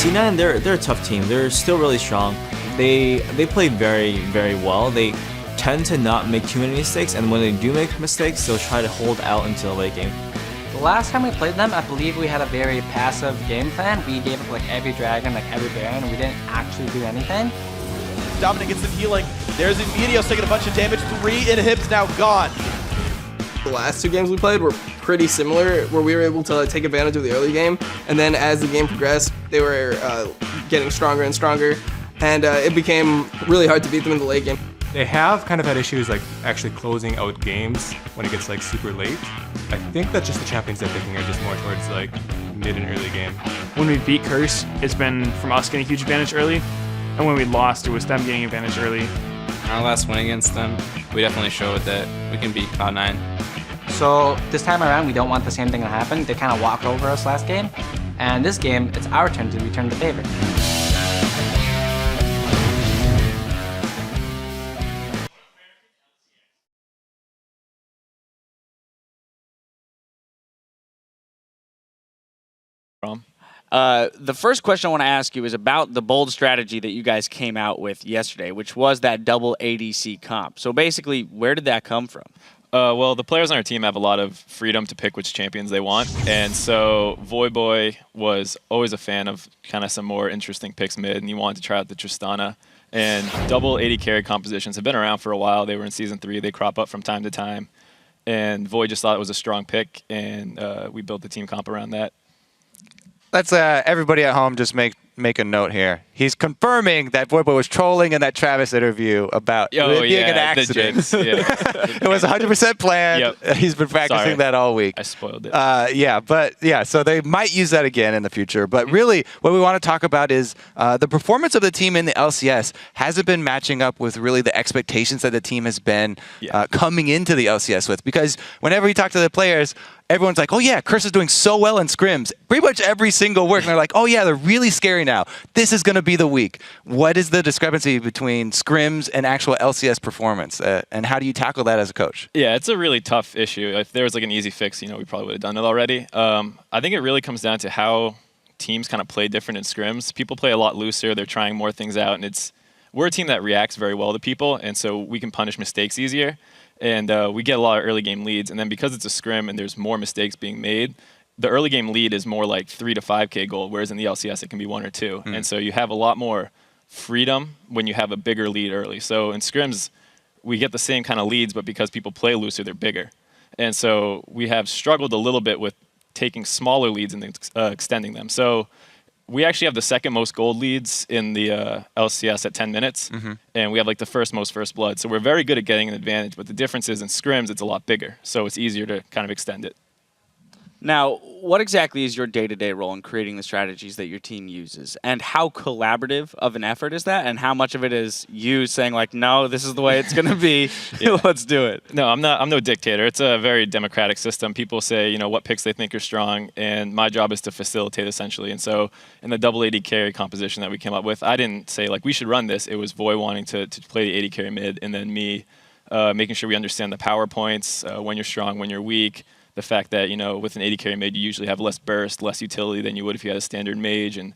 C9, they're a tough team. They're still really strong. They play very, very well. They tend to not make too many mistakes, and when they do make mistakes, they'll try to hold out until the late game. The last time we played them, I believe we had a very passive game plan. We gave up like every dragon, like every baron, and we didn't actually do anything. Dominic gets some healing. There's Invidios taking a bunch of damage. 3 inhibs now gone. The last 2 games we played were pretty similar, where we were able to take advantage of the early game, and then as the game progressed, they were getting stronger and stronger, and it became really hard to beat them in the late game. They have kind of had issues like actually closing out games when it gets like super late. I think that's just the champions they're picking are just more towards like mid and early game. When we beat Curse, it's been from us getting a huge advantage early, and when we lost, it was them getting advantage early. Our last win against them, we definitely showed that we can beat Cloud9. So this time around, we don't want the same thing to happen. They kind of walked over us last game, and this game, it's our turn to return the favor. The first question I want to ask you is about the bold strategy that you guys came out with yesterday, which was that double ADC comp. So basically, where did that come from? Well, the players on our team have a lot of freedom to pick which champions they want, and so Voyboy was always a fan of kind of some more interesting picks mid, and he wanted to try out the Tristana. And double AD carry compositions have been around for a while. They were in Season 3. They crop up from time to time. And Voy just thought it was a strong pick, and we built the team comp around that. Let's everybody at home just make a note here. He's confirming that Voyboy was trolling in that Travis interview about it being an accident. It was 100% planned. Yep. He's been practicing that all week. I spoiled it. So they might use that again in the future. But really, what we want to talk about is the performance of the team in the LCS hasn't been matching up with really the expectations that the team has been coming into the LCS with. Because whenever you talk to the players, everyone's like, oh yeah, Curse is doing so well in scrims. Pretty much every single work. And they're like, oh yeah, they're really scary now. This is going to be the week. What is the discrepancy between scrims and actual LCS performance? And how do you tackle that as a coach? Yeah, it's a really tough issue. If there was like an easy fix, we probably would have done it already. I think it really comes down to how teams kind of play different in scrims. People play a lot looser. They're trying more things out. And we're a team that reacts very well to people. And so we can punish mistakes easier. And we get a lot of early game leads. And then because it's a scrim and there's more mistakes being made, the early game lead is more like 3 to 5K gold, whereas in the LCS it can be 1 or 2. And so you have a lot more freedom when you have a bigger lead early. So in scrims, we get the same kind of leads, but because people play looser, they're bigger. And so we have struggled a little bit with taking smaller leads and extending them. So we actually have the second most gold leads in the LCS at 10 minutes, and we have like the first most first blood. So we're very good at getting an advantage, but the difference is in scrims, it's a lot bigger. So it's easier to kind of extend it. Now, what exactly is your day-to-day role in creating the strategies that your team uses? And how collaborative of an effort is that? And how much of it is you saying like, no, this is the way it's going to be, let's do it? No, I'm no dictator. It's a very democratic system. People say, what picks they think are strong, and my job is to facilitate essentially. And so in the double AD carry composition that we came up with, I didn't say like, we should run this. It was Voy wanting to play the AD carry mid, and then me making sure we understand the power points, when you're strong, when you're weak. The fact that, with an AD carry mid, you usually have less burst, less utility than you would if you had a standard mage, and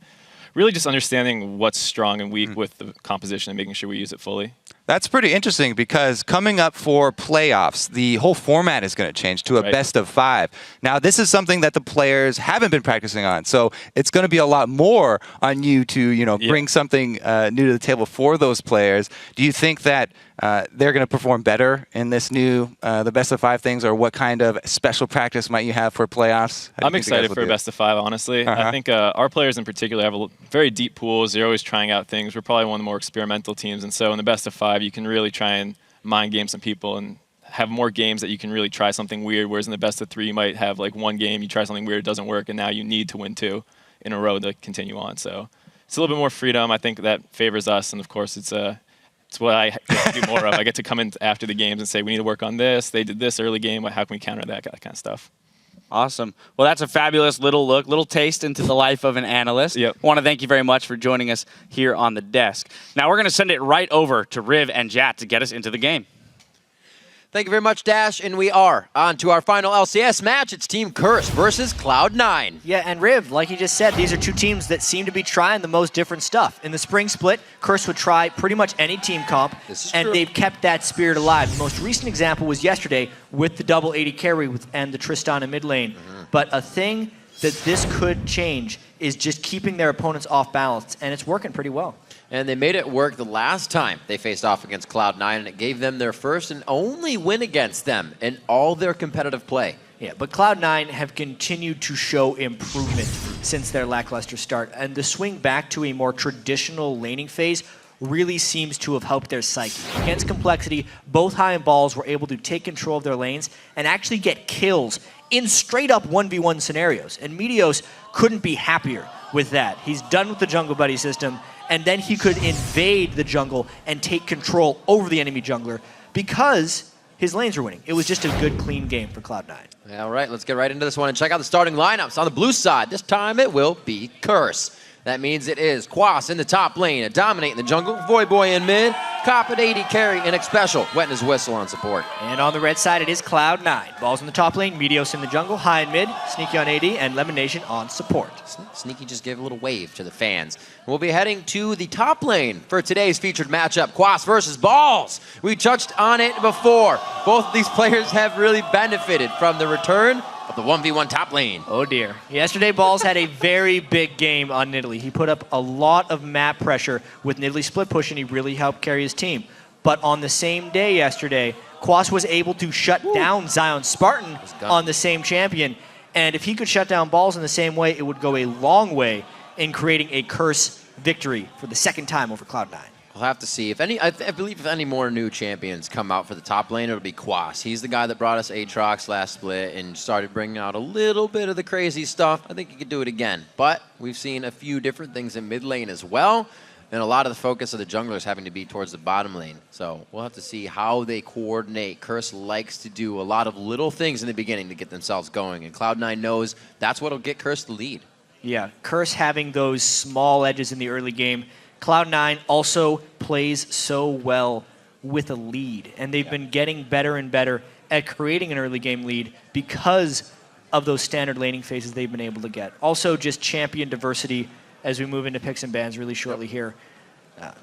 really just understanding what's strong and weak with the composition and making sure we use it fully. That's pretty interesting because coming up for playoffs, the whole format is going to change to a best of 5. Now, this is something that the players haven't been practicing on, so it's going to be a lot more on you to, bring something new to the table for those players. Do you think that they're going to perform better in this new, the best of 5 things, or what kind of special practice might you have for playoffs? I'm excited for a best of 5, honestly. I think our players in particular have very deep pools. They're always trying out things. We're probably one of the more experimental teams, and so in the best of 5, you can really try and mind game some people and have more games that you can really try something weird, whereas in the best of 3, you might have like one game, you try something weird, it doesn't work, and now you need to win 2 in a row to continue on. So it's a little bit more freedom. I think that favors us, and of course it's what I get to do more of. I get to come in after the games and say, we need to work on this. They did this early game. How can we counter that kind of stuff? Awesome. Well, that's a fabulous little taste into the life of an analyst. I want to thank you very much for joining us here on the desk. Now we're going to send it right over to Riv and Jat to get us into the game. Thank you very much, Dash, and we are on to our final LCS match. It's Team Curse versus Cloud9. Yeah, and Riv, like you just said, these are two teams that seem to be trying the most different stuff. In the spring split, Curse would try pretty much any team comp, and they've kept that spirit alive. The most recent example was yesterday with the double 80 carry and the Tristan in mid lane. But a thing that this could change is just keeping their opponents off balance, and it's working pretty well. And they made it work the last time they faced off against Cloud9, and it gave them their first and only win against them in all their competitive play. Yeah, but Cloud9 have continued to show improvement since their lackluster start, and the swing back to a more traditional laning phase really seems to have helped their psyche. Against Complexity, both High and Balls were able to take control of their lanes and actually get kills in straight-up 1v1 scenarios, and Meteos couldn't be happier with that. He's done with the Jungle Buddy system, and then he could invade the jungle and take control over the enemy jungler because his lanes were winning. It was just a good, clean game for Cloud9. All right, let's get right into this one and check out the starting lineups. On the blue side, this time it will be Curse. That means it is Quas in the top lane, dominating the jungle, Voyboy in mid, Cop at 80 carry, and Xpecial wetting his whistle on support. And on the red side, it is Cloud9. Balls in the top lane, Meteos in the jungle, High and mid, Sneaky on AD, and Lemon Nation on support. Sneaky just gave a little wave to the fans. We'll be heading to the top lane for today's featured matchup, Quas versus Balls. We touched on it before. Both of these players have really benefited from the return of the 1v1 top lane. Oh dear. Yesterday, Balls had a very big game on Nidalee. He put up a lot of map pressure with Nidalee split push, and he really helped carry his team. But on the same day yesterday, Quas was able to shut down Zion Spartan on the same champion. And if he could shut down Balls in the same way, it would go a long way in creating a Curse victory for the second time over Cloud9. We'll have to see. If any, I believe if any more new champions come out for the top lane, it'll be Quas. He's the guy that brought us Aatrox last split and started bringing out a little bit of the crazy stuff. I think he could do it again. But we've seen a few different things in mid lane as well, and a lot of the focus of the junglers having to be towards the bottom lane. So we'll have to see how they coordinate. Curse likes to do a lot of little things in the beginning to get themselves going, and Cloud9 knows that's what'll get Curse the lead. Yeah, Curse having those small edges in the early game. Cloud9 also plays so well with a lead, and they've been getting better and better at creating an early game lead because of those standard laning phases they've been able to get. Also, just champion diversity as we move into picks and bans really shortly here.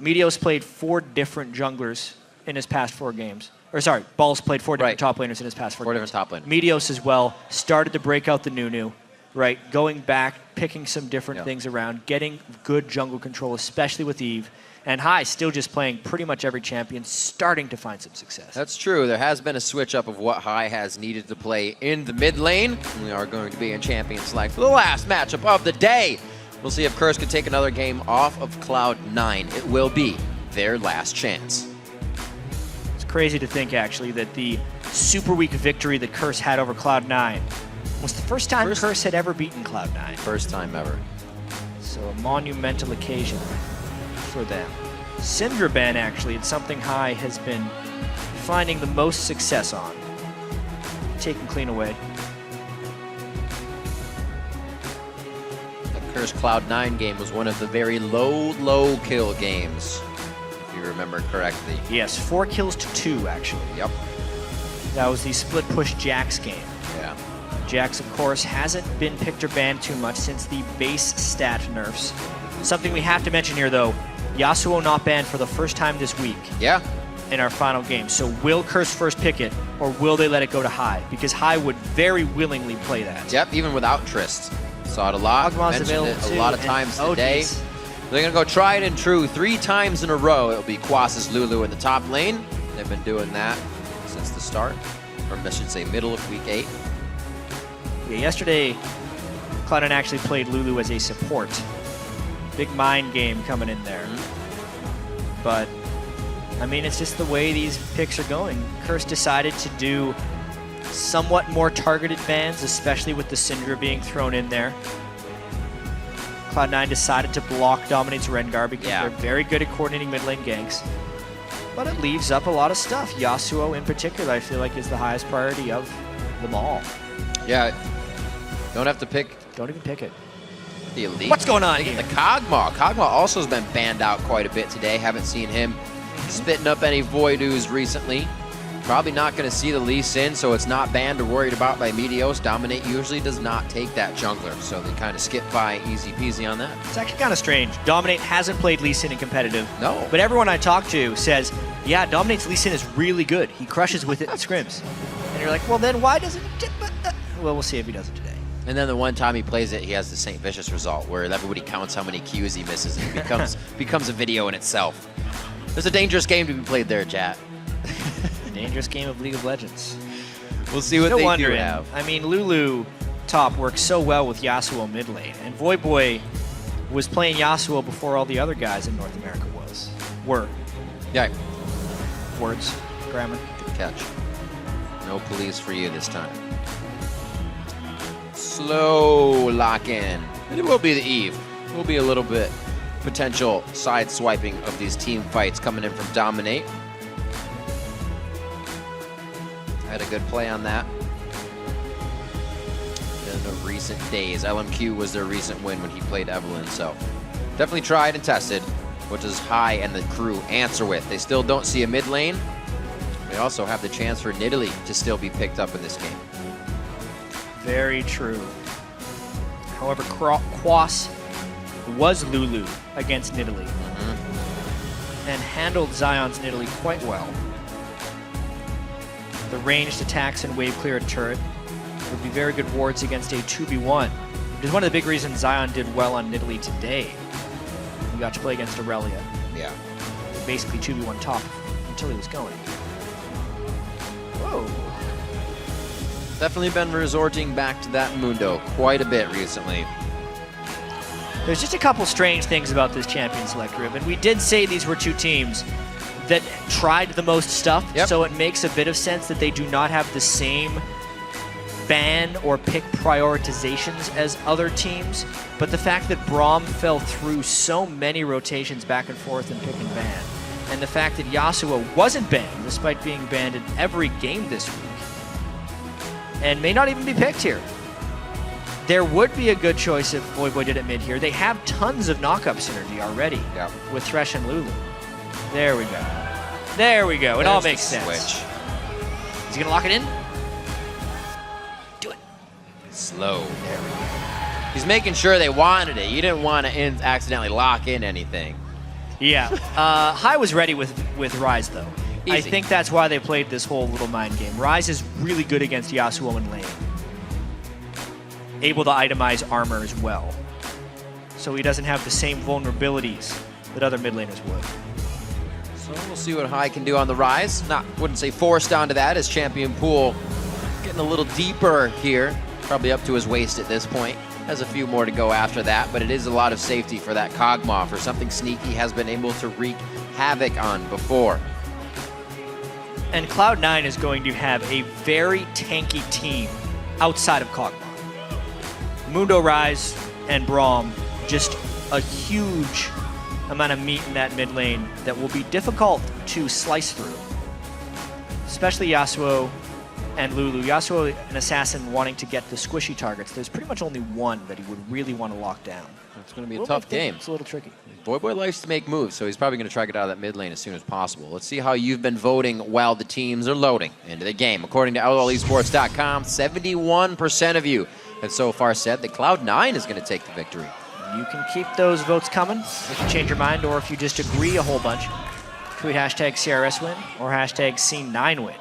Meteos played 4 different junglers in his past 4 games. Or sorry, Balls played 4 different top laners in his past 4 games. 4 different top laners. Meteos as well started to break out the Nunu. Right, going back, picking some different things around, getting good jungle control, especially with Eve. And High still just playing pretty much every champion, starting to find some success. That's true. There has been a switch up of what High has needed to play in the mid lane. We are going to be in champion select for the last matchup of the day. We'll see if Curse can take another game off of Cloud9. It will be their last chance. It's crazy to think, actually, that the super weak victory that Curse had over Cloud9 was the first time Curse had ever beaten Cloud9. First time ever. So a monumental occasion for them. Syndra ban, actually, it's something High has been finding the most success on. Taken clean away. The Curse Cloud9 game was one of the very low kill games, if you remember correctly. Yes, 4 kills to 2, actually. Yep. That was the split push Jax game. Yeah. Jax, of course, hasn't been picked or banned too much since the base stat nerfs. Something we have to mention here, though, Yasuo not banned for the first time this week. Yeah. In our final game. So will Curse first pick it, or will they let it go to High? Because High would very willingly play that. Yep, even without Trist. Saw it a lot, mentioned it a lot of times today. They're going to go try it and true 3 times in a row. It'll be Quas's Lulu in the top lane. They've been doing that since the start, or I should say middle of week 8. Yeah, yesterday, Cloud9 actually played Lulu as a support. Big mind game coming in there. But, I mean, it's just the way these picks are going. Curse decided to do somewhat more targeted bans, especially with the Syndra being thrown in there. Cloud9 decided to block Dominate's Rengar because they're very good at coordinating mid lane ganks. But it leaves up a lot of stuff. Yasuo in particular, I feel like, is the highest priority of them all. Yeah. Don't have to pick. Don't even pick it. The elite. What's going on here? The Kog'Maw. Kog'Maw also has been banned out quite a bit today. Haven't seen him spitting up any Voidoos recently. Probably not going to see the Lee Sin, so it's not banned or worried about by Meteos. Dominate usually does not take that jungler, so they kind of skip by easy peasy on that. It's actually kind of strange. Dominate hasn't played Lee Sin in competitive. No. But everyone I talk to says, yeah, Dominate's Lee Sin is really good. He crushes with it in scrims. And you're like, well, then why doesn't he? Well, we'll see if he does it today. And then the one time he plays it, he has the St. Vicious result, where everybody counts how many Qs he misses, and it becomes a video in itself. It's a dangerous game to be played there, chat. Dangerous game of League of Legends. We'll see what they do have. I mean, Lulu top works so well with Yasuo mid lane, and Voyboy was playing Yasuo before all the other guys in North America were. Yeah. Words, grammar. Good catch. No police for you this time. Slow lock in. And it will be the Eve. It will be a little bit potential side swiping of these team fights coming in from Dominate. Had a good play on that. In the recent days, LMQ was their recent win when he played Evelyn, so definitely tried and tested. What does High and the crew answer with? They still don't see a mid lane. They also have the chance for Nidalee to still be picked up in this game. Very true. However, Quas was Lulu against Nidalee and handled Zion's Nidalee quite well. The ranged attacks and wave clear turret would be very good wards against a 2v1. Which is one of the big reasons Zion did well on Nidalee today. He got to play against Aurelia. Yeah. Basically 2v1 top until he was going. Whoa. Definitely been resorting back to that Mundo quite a bit recently. There's just a couple strange things about this champion select rib, and we did say these were two teams that tried the most stuff, so it makes a bit of sense that they do not have the same ban or pick prioritizations as other teams. But the fact that Braum fell through so many rotations back and forth in pick and ban, and the fact that Yasuo wasn't banned despite being banned in every game this week, and may not even be picked here. There would be a good choice if Voyboy did it mid here. They have tons of knock-up synergy already with Thresh and Lulu. There we go. There we go. It all makes sense. Switch. Is he gonna lock it in? Do it. Slow. There we go. He's making sure they wanted it. You didn't want to accidentally lock in anything. Yeah. High was ready with Ryze though. Easy. I think that's why they played this whole little mind game. Ryze is really good against Yasuo in lane. Able to itemize armor as well. So he doesn't have the same vulnerabilities that other mid laners would. So we'll see what High can do on the rise. Wouldn't say forced onto that, as champion pool getting a little deeper here. Probably up to his waist at this point. Has a few more to go after that, but it is a lot of safety for that Kog'Maw, for something Sneaky has been able to wreak havoc on before. And Cloud9 is going to have a very tanky team outside of Kog'Maw. Mundo Ryze and Braum, just a huge amount of meat in that mid lane that will be difficult to slice through. Especially Yasuo and Lulu. Yasuo, an assassin wanting to get the squishy targets. There's pretty much only one that he would really want to lock down. It's going to be a tough game. It's a little tricky. Voyboy likes to make moves, so he's probably going to try to get out of that mid lane as soon as possible. Let's see how you've been voting while the teams are loading into the game. According to LOLesports.com, 71% of you have so far said that Cloud9 is going to take the victory. You can keep those votes coming if you change your mind, or if you just agree a whole bunch. Tweet hashtag CRS win or hashtag C9 win.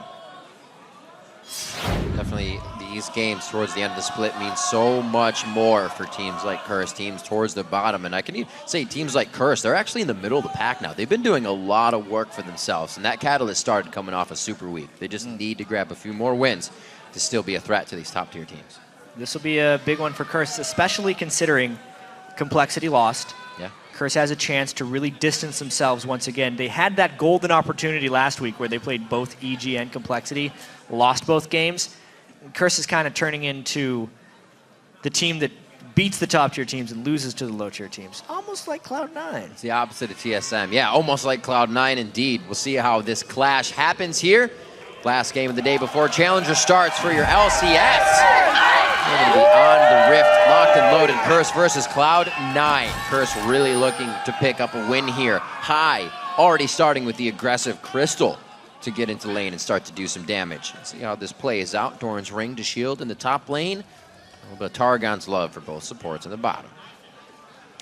Definitely these games towards the end of the split mean so much more for teams like Curse, teams towards the bottom. And I can even say teams like Curse, they're actually in the middle of the pack now. They've been doing a lot of work for themselves, and that Catalyst started coming off a super week. They just need to grab a few more wins to still be a threat to these top tier teams. This will be a big one for Curse, especially considering Complexity lost. Yeah. Curse has a chance to really distance themselves once again. They had that golden opportunity last week where they played both EG and Complexity, lost both games. Curse is kind of turning into the team that beats the top tier teams and loses to the low tier teams. Almost like Cloud9. It's the opposite of TSM. Yeah, almost like Cloud9 indeed. We'll see how this clash happens here. Last game of the day before Challenger starts for your LCS. We're going to be on the Rift, locked and loaded. Curse versus Cloud9. Curse really looking to pick up a win here. High, already starting with the aggressive Crystal. to get into lane and start to do some damage. Let's see how this plays out. Doran's ring to shield in the top lane. A little bit of Tarragon's love for both supports in the bottom.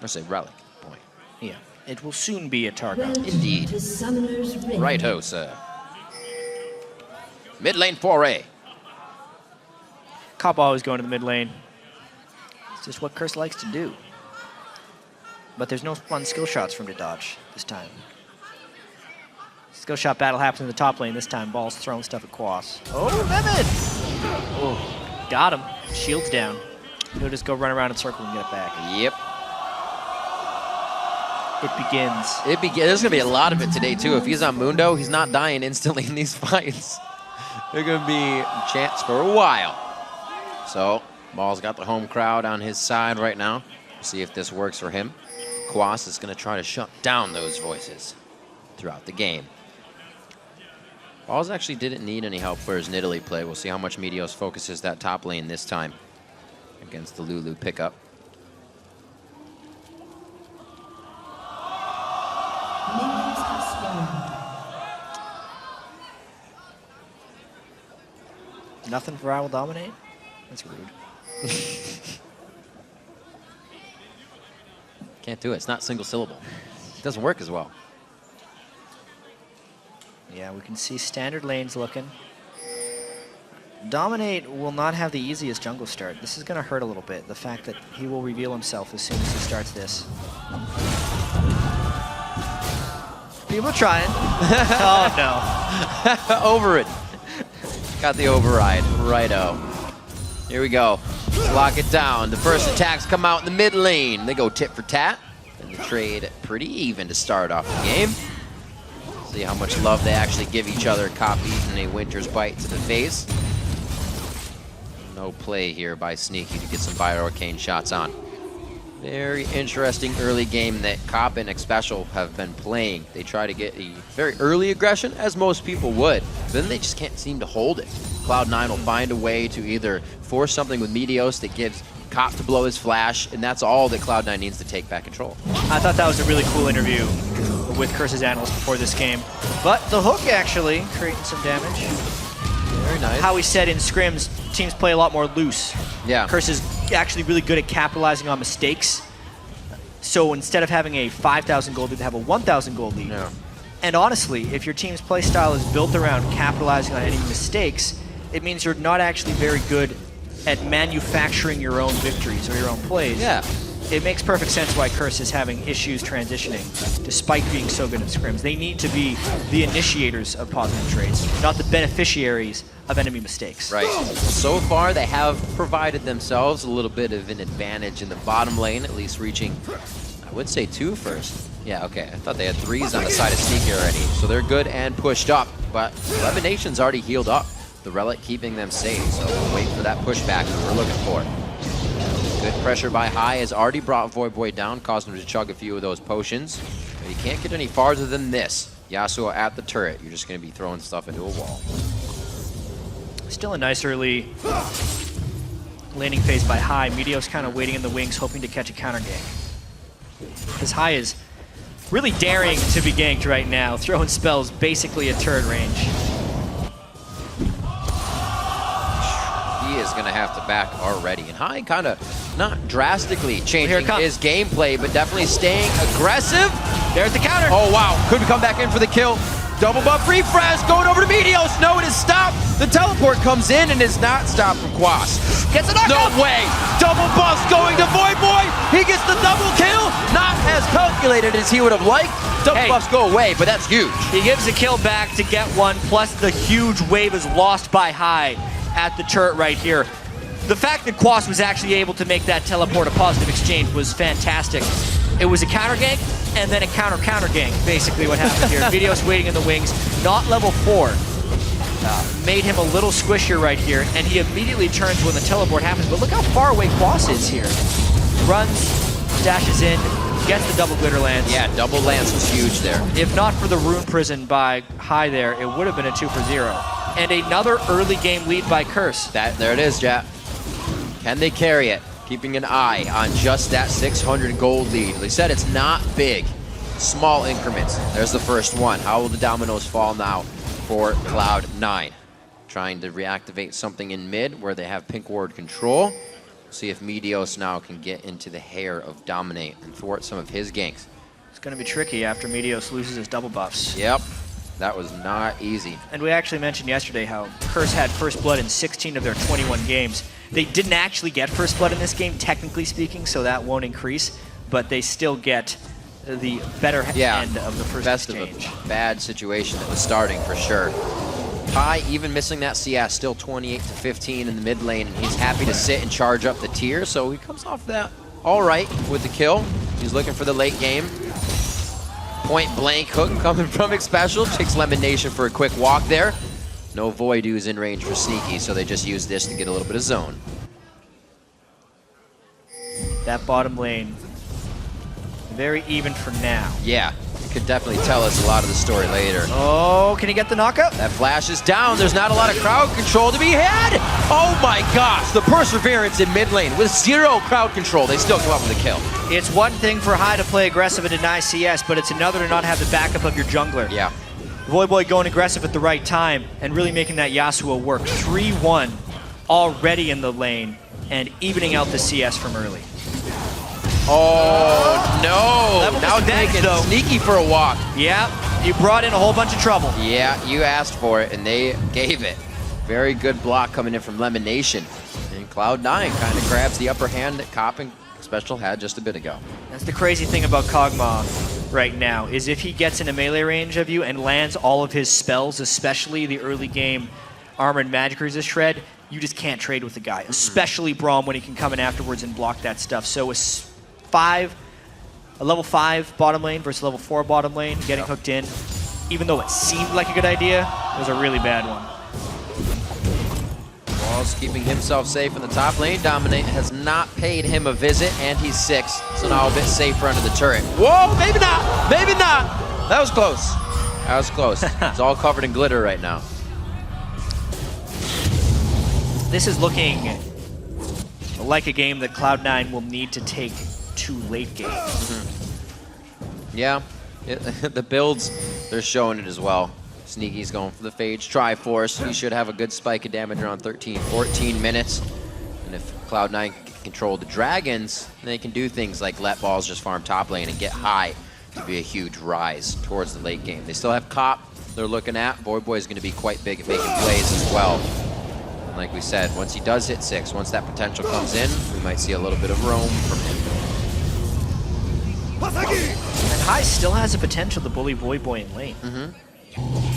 I say relic point. Yeah, it will soon be a Targon. Indeed. Righto, sir. Mid lane foray. Cop always going to the mid lane. It's just what Curse likes to do. But there's no fun skill shots for him to dodge this time. Skill shot battle happens in the top lane this time. Ball's throwing stuff at Quas. Oh, Mehmet! Oh, got him. Shield's down. He'll just go run around in circle and get it back. Yep. It begins. There's going to be a lot of it today, too. If he's on Mundo, he's not dying instantly in these fights. They're going to be chance for a while. So, Ball's got the home crowd on his side right now. See if this works for him. Quas is going to try to shut down those voices throughout the game. Balls actually didn't need any help for his Nidalee play. We'll see how much Meteos focuses that top lane this time against the Lulu pickup. Nothing for I will dominate? That's rude. Can't do it. It's not single syllable. It doesn't work as well. Yeah, we can see standard lanes looking. Dominate will not have the easiest jungle start. This is going to hurt a little bit, the fact that he will reveal himself as soon as he starts this. People are trying. Oh, no. Over it. Got the override. Righto. Here we go. Let's lock it down. The first attacks come out in the mid lane. They go tit for tat. And the trade pretty even to start off the game. See how much love they actually give each other. Cop eating a Winter's Bite to the face. No play here by Sneaky to get some Bio-Arcane shots on. Very interesting early game that Cop and Xpecial have been playing. They try to get a very early aggression, as most people would, but then they just can't seem to hold it. Cloud9 will find a way to either force something with Meteos that gives Cop to blow his flash, and that's all that Cloud9 needs to take back control. I thought that was a really cool interview with Curse's analyst before this game. But the hook actually creating some damage. Very nice. How he said in scrims, teams play a lot more loose. Yeah. Curse is actually really good at capitalizing on mistakes. So instead of having a 5,000 gold lead, they have a 1,000 gold lead. Yeah. And honestly, if your team's play style is built around capitalizing on any mistakes, it means you're not actually very good at manufacturing your own victories or your own plays. Yeah. It makes perfect sense why Curse is having issues transitioning, despite being so good at scrims. They need to be the initiators of positive trades, not the beneficiaries of enemy mistakes. Right. So far, they have provided themselves a little bit of an advantage in the bottom lane, at least reaching, I would say 2 first. Yeah, okay. I thought they had 3s on the side of Sneaky already. So they're good and pushed up, but Elimination's already healed up. The Relic keeping them safe, so we'll wait for that pushback that we're looking for. Good pressure by High has already brought Voyboy down, caused him to chug a few of those potions. But he can't get any farther than this. Yasuo at the turret. You're just going to be throwing stuff into a wall. Still a nice early laning phase by High. Meteos kind of waiting in the wings, hoping to catch a counter gank. Because High is really daring to be ganked right now, throwing spells basically at turret range. He is going to have to back already. And High kind of not drastically changing his gameplay, but definitely staying aggressive. There's the counter. Oh, wow. Could come back in for the kill. Double buff refresh going over to Meteos. No, it is stopped. The teleport comes in and is not stopped from Quas. Gets a knockout. No way. Double buffs going to Voyboy. He gets the double kill. Not as calculated as he would have liked. Double buffs go away, but that's huge. He gives a kill back to get one, plus the huge wave is lost by High at the turret right here. The fact that Quas was actually able to make that teleport a positive exchange was fantastic. It was a counter gank, and then a counter gank, basically what happened here. Meteos waiting in the wings, not level 4. Made him a little squishier right here, and he immediately turns when the teleport happens, but look how far away Quas is here. Runs, dashes in, gets the double glitter lance. Yeah, double lance was huge there. If not for the rune prison by High there, it would have been a 2 for 0. And another early game lead by Curse. There it is, Jap. Can they carry it? Keeping an eye on just that 600 gold lead. They said it's not big. Small increments. There's the first one. How will the dominoes fall now? for Cloud9. Trying to reactivate something in mid where they have pink ward control. See if Meteos now can get into the hair of Dominate and thwart some of his ganks. It's going to be tricky after Meteos loses his double buffs. Yep, that was not easy. And we actually mentioned yesterday how Curse had first blood in 16 of their 21 games. They didn't actually get first blood in this game, technically speaking, so that won't increase, but they still get the better end of the first best exchange. Of a bad situation that was starting for sure. Pi, even missing that CS, still 28-15 in the mid lane, and he's happy to sit and charge up the tier, so he comes off that all right with the kill. He's looking for the late game. Point blank hook coming from Xpecial, takes Lemon Nation for a quick walk there. No Voidoo's in range for Sneaky, so they just use this to get a little bit of zone. That bottom lane, very even for now. Yeah, it could definitely tell us a lot of the story later. Oh, can he get the knockout? That flash is down. There's not a lot of crowd control to be had. Oh my gosh, the Perseverance in mid lane with 0 crowd control. They still come up with a kill. It's one thing for High to play aggressive and deny CS, but it's another to not have the backup of your jungler. Yeah. Voyboy going aggressive at the right time and really making that Yasuo work. 3-1 already in the lane and evening out the CS from early. Oh no! Now taking Sneaky for a walk. Yeah, you brought in a whole bunch of trouble. Yeah, you asked for it and they gave it. Very good block coming in from Lemon Nation. And Cloud9 kind of grabs the upper hand that Cop and Xpecial had just a bit ago. That's the crazy thing about Kog'Maw right now, is if he gets in a melee range of you and lands all of his spells, especially the early game Armored Magic Resist Shred, you just can't trade with the guy, especially Braum when he can come in afterwards and block that stuff. So a level 5 bottom lane versus level 4 bottom lane, getting hooked in, even though it seemed like a good idea, it was a really bad one. Walls keeping himself safe in the top lane. Dominate has not paid him a visit, and he's 6, so now a bit safer under the turret. Whoa, maybe not, maybe not. That was close. That was close. It's all covered in glitter right now. This is looking like a game that Cloud9 will need to take to late game. Yeah, the builds, they're showing it as well. Sneaky's going for the Phage Triforce. He should have a good spike of damage around 13, 14 minutes. And if Cloud9 can control the dragons, they can do things like let balls just farm top lane and get high to be a huge rise towards the late game. They still have Cop they're looking at. Voyboy is going to be quite big at making plays as well. And like we said, once he does hit 6, once that potential comes in, we might see a little bit of roam from him. And High still has the potential to bully Voyboy in lane.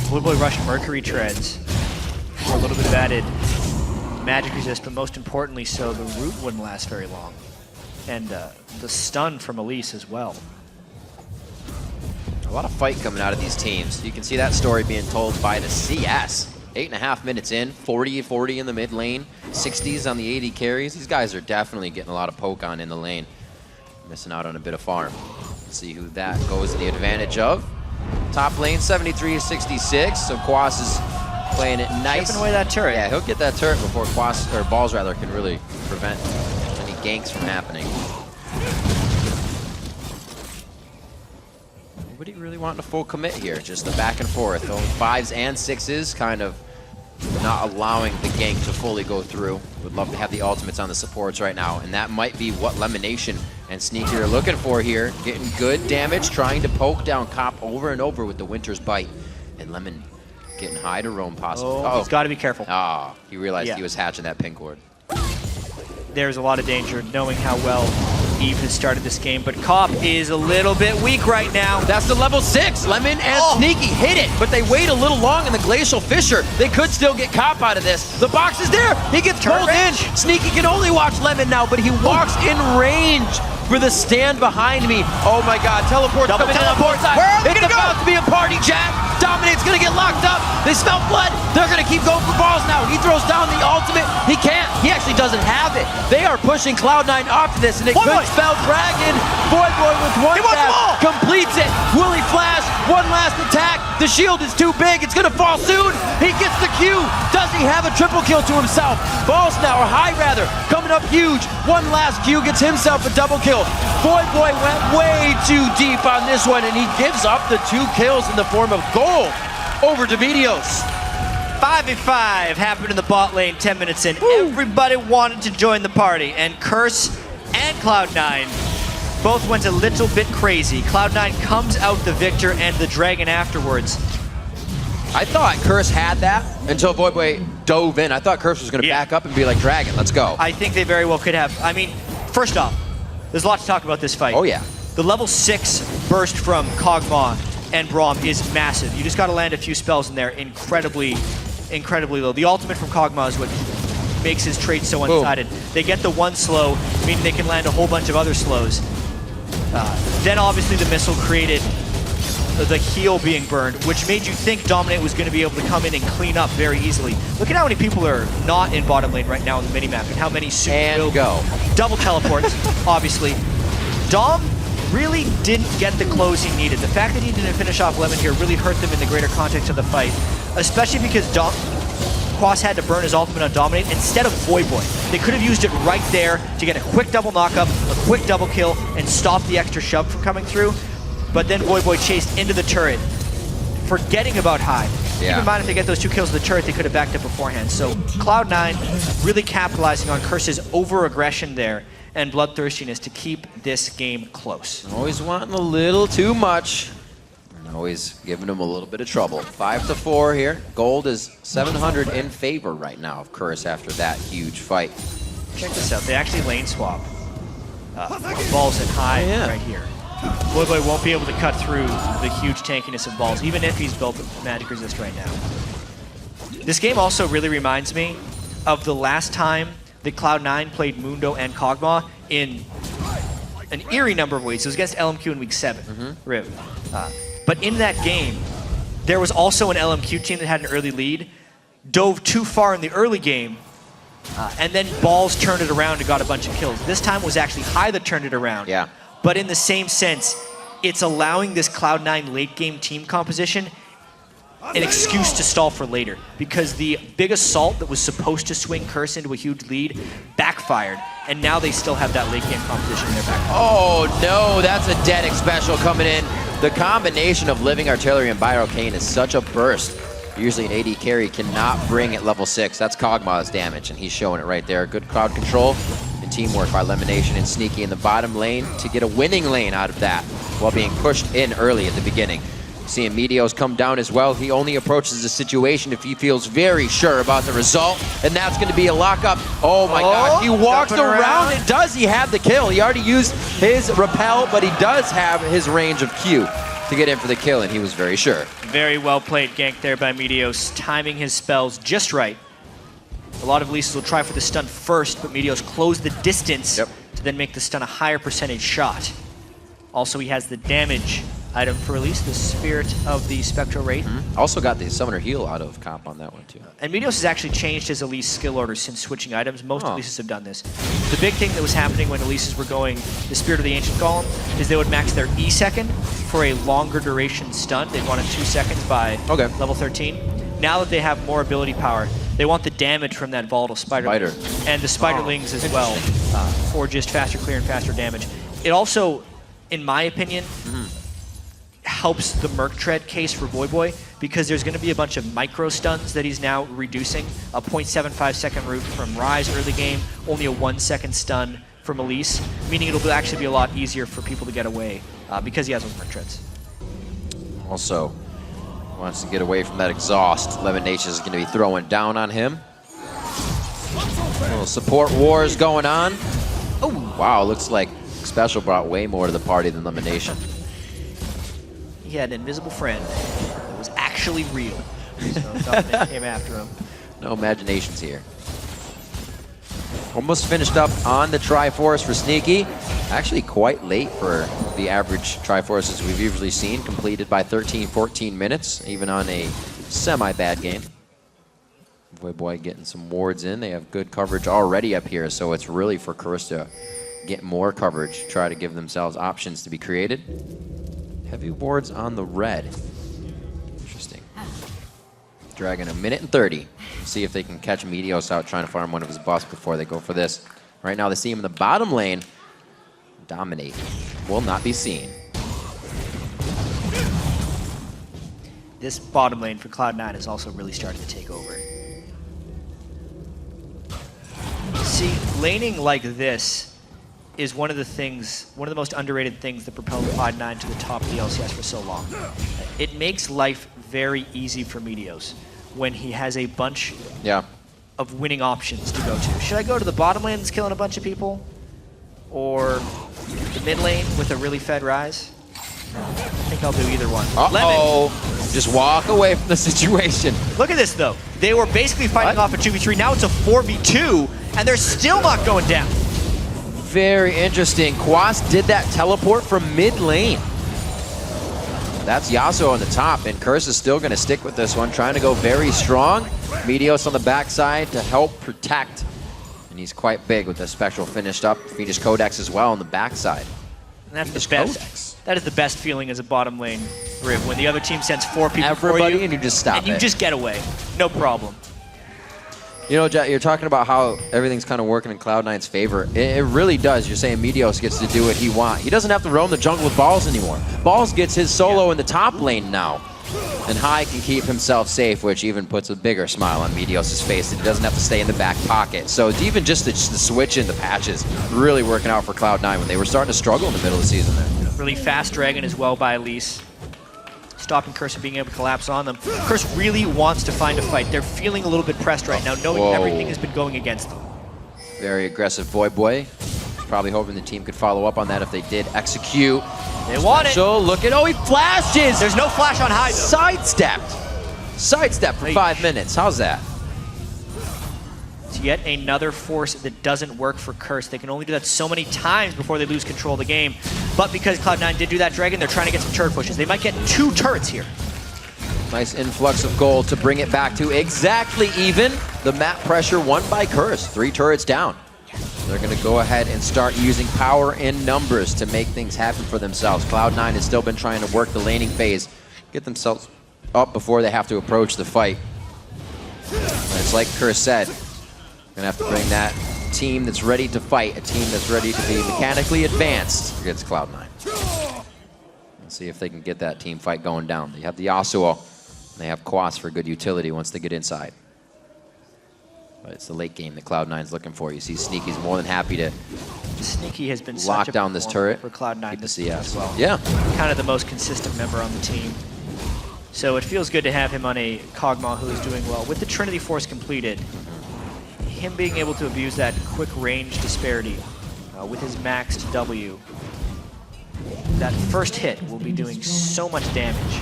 Voyboy rushed Mercury Treads for a little bit of added magic resist, but most importantly so the root wouldn't last very long. And the stun from Elise as well. A lot of fight coming out of these teams. You can see that story being told by the CS. 8.5 minutes in, 40-40 in the mid lane, 60s on the 80 carries. These guys are definitely getting a lot of poke on in the lane. Missing out on a bit of farm. Let's see who that goes to the advantage of. Top lane, 73-66, so Quas is playing it nice. Chipping away that turret. Yeah, he'll get that turret before Quas, or Balls rather, can really prevent any ganks from happening. Nobody really wanting a full commit here, just the back and forth. Only 5s and 6s, kind of not allowing the gank to fully go through. Would love to have the ultimates on the supports right now, and that might be what Lemon Nation and Sneaky are looking for here. Getting good damage, trying to poke down Cop over and over with the Winter's Bite. And Lemon getting high to roam possibly. Oh, he's got to be careful. Ah, he realized he was hatching that pink ward. There's a lot of danger knowing how well Eve has started this game, but Cop is a little bit weak right now. That's the level 6. Lemon and Sneaky hit it, but they wait a little long in the Glacial Fissure. They could still get Cop out of this. The box is there. He gets pulled in. Sneaky can only watch Lemon now, but he walks in range for the stand behind me. Oh my God, teleport's coming in on board side. It's about to be a party, Jack. Dominate's gonna get locked up. They smell blood. They're gonna keep going for balls now. He throws down the ultimate. He can't. He actually doesn't have it. They are pushing Cloud9 off to this, and it could spell Dragon. Voyboy with one tap completes it. Will he flash? One last attack. The shield is too big. It's gonna fall soon. He gets the Q. Does he have a triple kill to himself? Balls now, or High rather, coming up huge. One last Q gets himself a double kill. Voyboy went way too deep on this one, and he gives up the 2 kills in the form of gold. over to Meteos. 5v5 happened in the bot lane 10 minutes in. Everybody wanted to join the party, and Curse and Cloud9 both went a little bit crazy. Cloud9 comes out the victor and the dragon afterwards. I thought Curse had that until Voidboy dove in. I thought Curse was going to back up and be like, Dragon, let's go. I think they very well could have. I mean, first off, there's a lot to talk about this fight. Oh, yeah. The level 6 burst from Kog'Maw and Braum is massive. You just got to land a few spells in there incredibly low. The ultimate from Kog'Maw is what makes his trade so one-sided. They get the one slow, meaning they can land a whole bunch of other slows. Then obviously the missile created the heal being burned, which made you think Dominate was going to be able to come in and clean up very easily. Look at how many people are not in bottom lane right now in the minimap, and how many soon will go. Double teleports, obviously. Dom really didn't get the close he needed. The fact that he didn't finish off Lemon here really hurt them in the greater context of the fight, especially because Quas had to burn his ultimate on Dominate instead of Voidboy. They could have used it right there to get a quick double knockup, a quick double kill, and stop the extra shove from coming through. But then Voidboy chased into the turret, forgetting about Hive. Keep in mind, if they get those 2 kills in the turret, they could have backed up beforehand. So Cloud9 really capitalizing on Curse's over-aggression there and bloodthirstiness to keep this game close. Always wanting a little too much. And always giving them a little bit of trouble. 5-4 here. Gold is 700 in favor right now of Curse after that huge fight. Check this out. They actually lane swap. Balls and Hive right here. Voidboy won't be able to cut through the huge tankiness of Balls, even if he's built magic resist right now. This game also really reminds me of the last time that Cloud9 played Mundo and Kog'Maw in an eerie number of ways. It was against LMQ in week 7, Riv. But in that game, there was also an LMQ team that had an early lead, dove too far in the early game, and then Balls turned it around and got a bunch of kills. This time was actually High that turned it around. Yeah. But in the same sense, it's allowing this Cloud9 late game team composition an excuse to stall for later, because the big assault that was supposed to swing Curse into a huge lead backfired, and now they still have that late game composition in their back. Oh no, that's a Dedic special coming in. The combination of Living Artillery and Byrocane is such a burst. Usually an AD carry cannot bring at level 6. That's Kog'Maw's damage, and he's showing it right there. Good crowd control and teamwork by Lemonation and Sneaky in the bottom lane to get a winning lane out of that while being pushed in early at the beginning. Seeing Meteos come down as well, he only approaches the situation if he feels very sure about the result, and that's going to be a lockup. Oh my gosh, he walks around and does he have the kill? He already used his repel, but he does have his range of Q to get in for the kill, and he was very sure. Very well played gank there by Meteos, timing his spells just right. A lot of Elises will try for the stun first, but Meteos closed the distance to then make the stun a higher percentage shot. Also, he has the damage item for release, the Spirit of the Spectral Wraith. Also got the Summoner Heal out of comp on that one too. And Meteos has actually changed his Elise skill order since switching items. Most Elises have done this. The big thing that was happening when Elises were going the Spirit of the Ancient Golem is they would max their E second for a longer duration stun. They'd want it 2 seconds by level 13. Now that they have more ability power, they want the damage from that volatile spider. And the Spiderlings as well for just faster clear and faster damage. It also, in my opinion, helps the Merc Tread case for Voidboy, because there's going to be a bunch of micro stuns that he's now reducing. A 0.75 second root from Ryze early game, only a 1 second stun from Elise, meaning it'll actually be a lot easier for people to get away because he has those Merc Treads. Also, wants to get away from that exhaust. Lemonation is going to be throwing down on him. A little support wars going on. Oh, wow, looks like Special brought way more to the party than Lemonation. He had an invisible friend that was actually real. So Dominant came after him. No imaginations here. Almost finished up on the Triforce for Sneaky. Actually quite late for the average Triforces we've usually seen. Completed by 13-14 minutes, even on a semi-bad game. Voidboy getting some wards in. They have good coverage already up here, so it's really for Curse to get more coverage, try to give themselves options to be created. Heavy wards on the red. Interesting. Dragon 1 minute and 30. See if they can catch Meteos out trying to farm one of his buffs before they go for this. Right now they see him in the bottom lane. Dominate. Will not be seen. this bottom lane for Cloud9 is also really starting to take over. See, laning like this is one of the most underrated things that propelled Cloud9 to the top of the LCS for so long. It makes life very easy for Meteos when he has a bunch of winning options to go to. Should I go to the bottom lane that's killing a bunch of people? Or the mid lane with a really fed Ryze? I think I'll do either one. Uh-oh. Just walk away from the situation. Look at this, though. They were basically fighting off a 2v3. Now it's a 4v2, and they're still not going down. Very interesting. Quas did that teleport from mid lane. That's Yasuo on the top, and Curse is still going to stick with this one, trying to go very strong. Meteos on the backside to help protect. And he's quite big with the special finished up. Phoenix Codex as well on the backside. And that's the best. Codex. That is the best feeling as a bottom lane Riv, when the other team sends 4 people Everybody for you, and you just stop and you just get away. No problem. You know, Jack, you're talking about how everything's kind of working in Cloud9's favor. It really does. You're saying Meteos gets to do what he wants. He doesn't have to roam the jungle with Balls anymore. Balls gets his solo in the top lane now. And High can keep himself safe, which even puts a bigger smile on Meteos' face that he doesn't have to stay in the back pocket. So it's even just the switch in the patches really working out for Cloud9 when they were starting to struggle in the middle of the season there. Really fast Dragon as well by Elise. Stopping Curse from being able to collapse on them. Curse really wants to find a fight. They're feeling a little bit pressed right now, knowing everything has been going against them. Very aggressive Void Boy. Probably hoping the team could follow up on that if they did execute. They want it. So look at, he flashes! There's no flash on High, though. Sidestepped. Sidestep for 5 minutes. How's that? It's yet another force that doesn't work for Curse. They can only do that so many times before they lose control of the game. But because Cloud9 did do that Dragon, they're trying to get some turret pushes. They might get 2 turrets here. Nice influx of gold to bring it back to exactly even. The map pressure won by Curse. 3 turrets down. They're going to go ahead and start using power in numbers to make things happen for themselves. Cloud9 has still been trying to work the laning phase, get themselves up before they have to approach the fight. And it's like Curse said, we're going to have to bring that team that's ready to fight, a team that's ready to be mechanically advanced against Cloud9. Let's see if they can get that team fight going down. They have the Yasuo, and they have Quas for good utility once they get inside. But it's the late game that Cloud9's looking for. You see Sneaky's more than happy to Sneaky has been lock such a down this turret for Cloud9 this season as well. Yeah. Kind of the most consistent member on the team. So it feels good to have him on a Kog'Maw who is doing well. With the Trinity Force completed, him being able to abuse that quick range disparity with his maxed W, that first hit will be doing so much damage.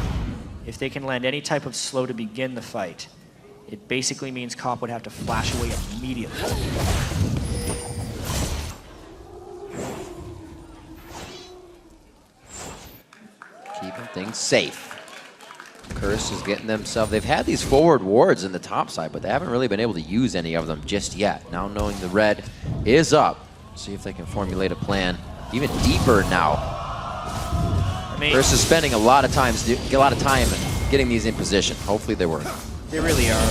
If they can land any type of slow to begin the fight, it basically means Cop would have to flash away immediately. Keeping things safe. Curse is getting themselves, they've had these forward wards in the top side, but they haven't really been able to use any of them just yet. Now knowing the red is up, see if they can formulate a plan even deeper now. Curse is spending a lot of time getting these in position. Hopefully they work. They really are.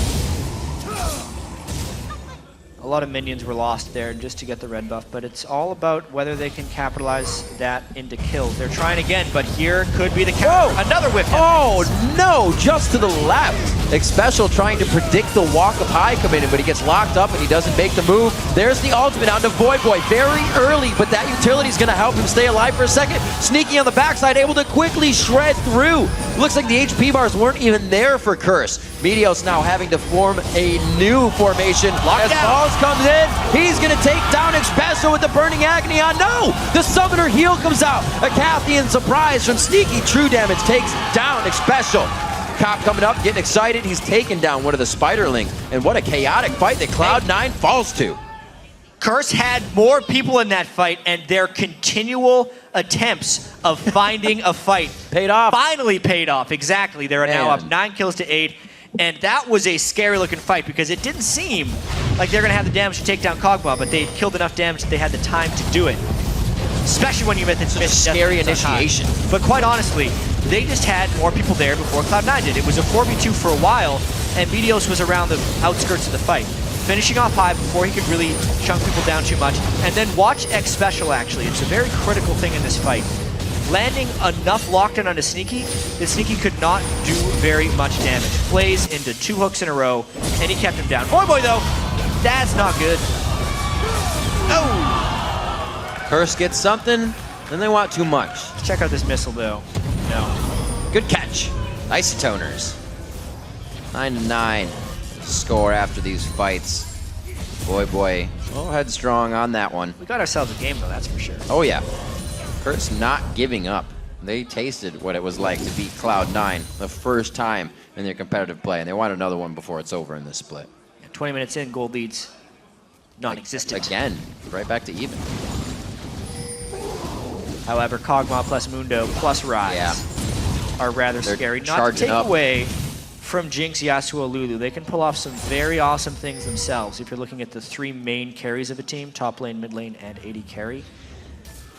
A lot of minions were lost there just to get the red buff, but it's all about whether they can capitalize that into kills. They're trying again, but here could be the counter. Another whiff. Oh no, just to the left. Xpecial trying to predict the walk of High coming in, but he gets locked up and he doesn't make the move. There's the ultimate onto Void Boy. Very early, but that utility is going to help him stay alive for a second. Sneaky on the backside, able to quickly shred through. Looks like the HP bars weren't even there for Curse. Meteos now having to form a new formation. As Balls comes in, he's going to take down Xpecial with the Burning Agony on. No! The Summoner heal comes out. A Cathian surprise from Sneaky. True damage takes down Xpecial. Cop coming up, getting excited. He's taken down one of the Spiderlings. And what a chaotic fight that Cloud9 falls to. Curse had more people in that fight, and their continual attempts of finding a fight paid off. Finally paid off, exactly. They're now up 9 kills to 8. And that was a scary looking fight because it didn't seem like they're going to have the damage to take down Kog'Maw, but they killed enough damage that they had the time to do it. Especially when you miss a scary initiation. But quite honestly, they just had more people there before Cloud9 did. It was a 4v2 for a while, and Meteos was around the outskirts of the fight, finishing off High before he could really chunk people down too much. And then watch Xpecial, actually. It's a very critical thing in this fight. landing enough lockdown onto Sneaky that Sneaky could not do very much damage. Plays into 2 hooks in a row, and he kept him down. Voyboy, though, that's not good. Oh! Curse gets something, and they want too much. Let's check out this missile, though. No. Good catch. Isotoners. 9-9 score after these fights. Voyboy, oh, headstrong on that one. We got ourselves a game, though, that's for sure. Oh, yeah. Curse not giving up. They tasted what it was like to beat Cloud9 the first time in their competitive play, and they want another one before it's over in this split. Yeah, 20 minutes in, gold leads non-existent. Again, right back to even. However, Kog'Maw plus Mundo plus Rise are rather scary. Not to take away from Jinx, Yasuo, Lulu. They can pull off some very awesome things themselves if you're looking at the 3 main carries of a team, top lane, mid lane, and AD carry.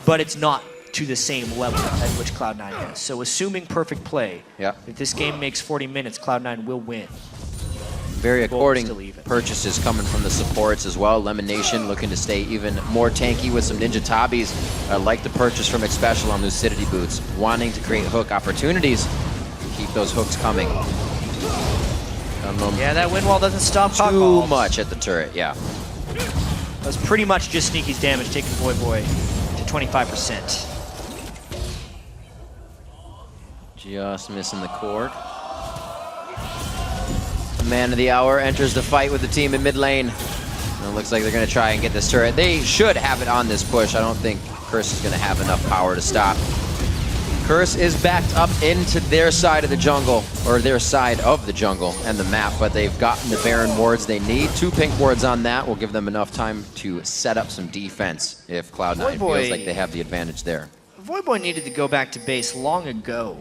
But it's not to the same level at which Cloud9 is. So assuming perfect play, if this game makes 40 minutes, Cloud9 will win. Very according purchases coming from the supports as well. Lemonation looking to stay even more tanky with some Ninja Tabis. I like the purchase from Xpecial on Lucidity Boots, wanting to create hook opportunities. Keep those hooks coming. Yeah, that wind wall doesn't stop too much at the turret, That's pretty much just Sneaky's damage, taking Voyboy to 25%. Just missing the cord. Man of the hour enters the fight with the team in mid lane. And it looks like they're going to try and get this turret. They should have it on this push. I don't think Curse is going to have enough power to stop. Curse is backed up into their side of the jungle, or their side of the jungle and the map, but they've gotten the Baron wards they need. 2 pink wards on that will give them enough time to set up some defense if Cloud9 feels like they have the advantage there. Voyboy needed to go back to base long ago.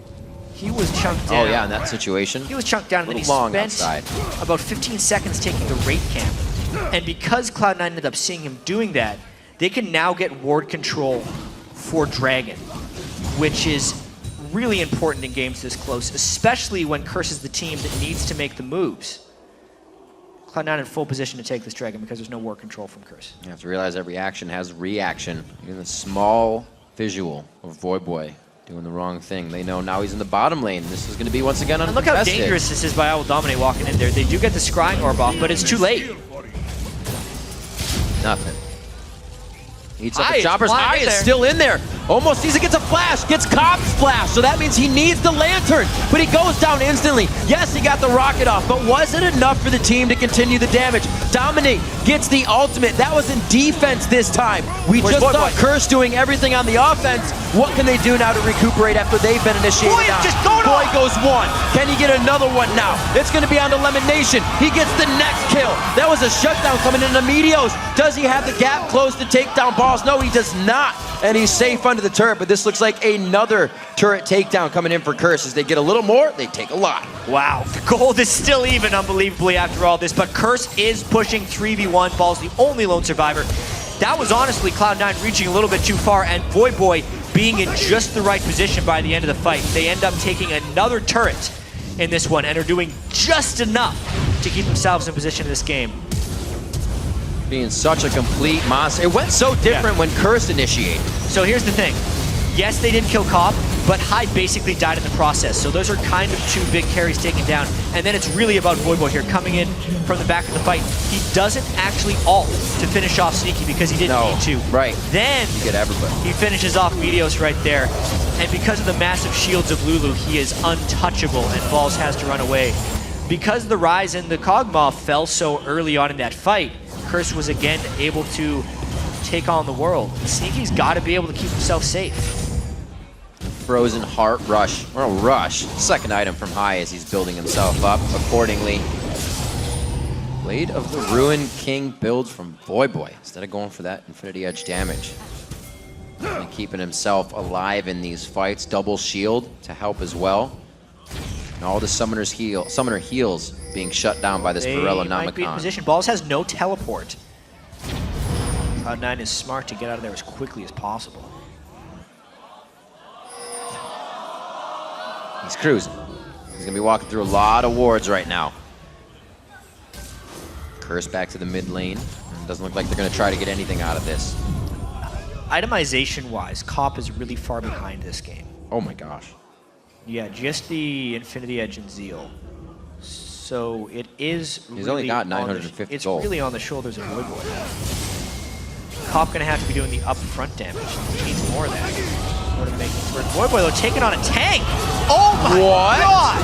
He was chunked down. Oh yeah, in that situation. He was chunked down, and then he long spent outside. about 15 seconds taking the raid camp. And because Cloud9 ended up seeing him doing that, they can now get ward control for Dragon, which is really important in games this close, especially when Curse is the team that needs to make the moves. Cloud9 in full position to take this Dragon because there's no ward control from Curse. You have to realize every action has reaction. Even the small visual of Voyboy doing the wrong thing. They know now he's in the bottom lane. This is going to be once again uncontested. And look how dangerous this is by Owl Dominate walking in there. They do get the scrying orb off, but it's too late. Nothing. Eats up the choppers. High is still in there. Almost sees it, gets a flash, gets Cobb's flash, so that means he needs the lantern, but he goes down instantly. Yes, he got the rocket off, but was it enough for the team to continue the damage? Dominate gets the ultimate. That was in defense this time. We just saw Curse doing everything on the offense. What can they do now to recuperate after they've been initiated? Boy goes 1. Can he get another one now? It's going to be on to Lemonation. He gets the next kill. That was a shutdown coming into Meteos. Does he have the gap closed to take down balls? No, he does not. And he's safe under the turret, but this looks like another turret takedown coming in for Curse. As they get a little more, they take a lot. Wow, the gold is still even, unbelievably, after all this, but Curse is pushing 3v1. Ball's the only lone survivor. That was honestly Cloud9 reaching a little bit too far, and Voyboy being in just the right position by the end of the fight. They end up taking another turret in this one and are doing just enough to keep themselves in position in this game. Being such a complete monster. It went so different when Curse initiated. So here's the thing. Yes, they didn't kill Cobb, but Hyde basically died in the process. So those are kind of 2 big carries taken down. And then it's really about Voyboy here coming in from the back of the fight. He doesn't actually ult to finish off Sneaky because he didn't need to. Right. Then you get everybody. He finishes off Meteos right there. And because of the massive shields of Lulu, he is untouchable and Balls has to run away. Because the Rise and the Kog'Maw fell so early on in that fight, Curse was again able to take on the world. Sneaky's got to be able to keep himself safe. Frozen Heart Rush, or Rush, second item from High as he's building himself up accordingly. Blade of the Ruin King builds from Voyboy instead of going for that Infinity Edge damage. And keeping himself alive in these fights. Double shield to help as well. And all the summoner heals being shut down by this Pirello might be in Namicon. position. Balls has no teleport. Cloud9 is smart to get out of there as quickly as possible. He's cruising. He's going to be walking through a lot of wards right now. Curse back to the mid lane. Doesn't look like they're going to try to get anything out of this. itemization-wise, Cop is really far behind this game. Oh my gosh. Yeah, just the Infinity Edge and Zeal. So it is He's really only got on 950 It's gold. really on the shoulders of Voyboy. Cop gonna have to be doing the upfront damage. He needs more of that. Sort of making for Voyboy though, taking on a tank. Oh my god!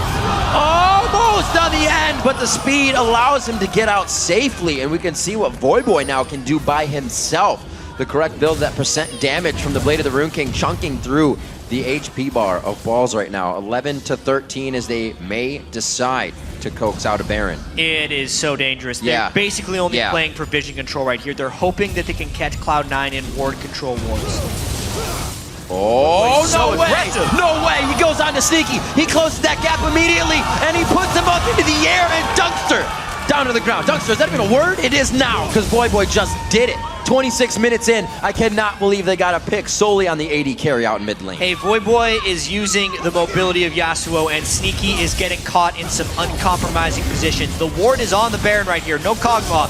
Almost on the end, but the speed allows him to get out safely, and we can see what Voyboy now can do by himself. The correct build, that percent damage from the Blade of the Rune King chunking through the HP bar of Balls right now. 11 to 13 as they may decide to coax out a Baron. It is so dangerous. Yeah. They're basically only Yeah. playing for vision control right here. They're hoping that they can catch Cloud9 in ward control wars. Oh, so no way! aggressive. No way! He goes on to Sneaky. He closes that gap immediately, and he puts him up into the air, and Dunkster down to the ground. Dunkster, is that even a word? It is now, because Voyboy just did it. 26 minutes in, I cannot believe they got a pick solely on the AD carry out in mid lane. Hey, Voyboy is using the mobility of Yasuo, and Sneaky is getting caught in some uncompromising positions. The ward is on the Baron right here, no Kog'Maw.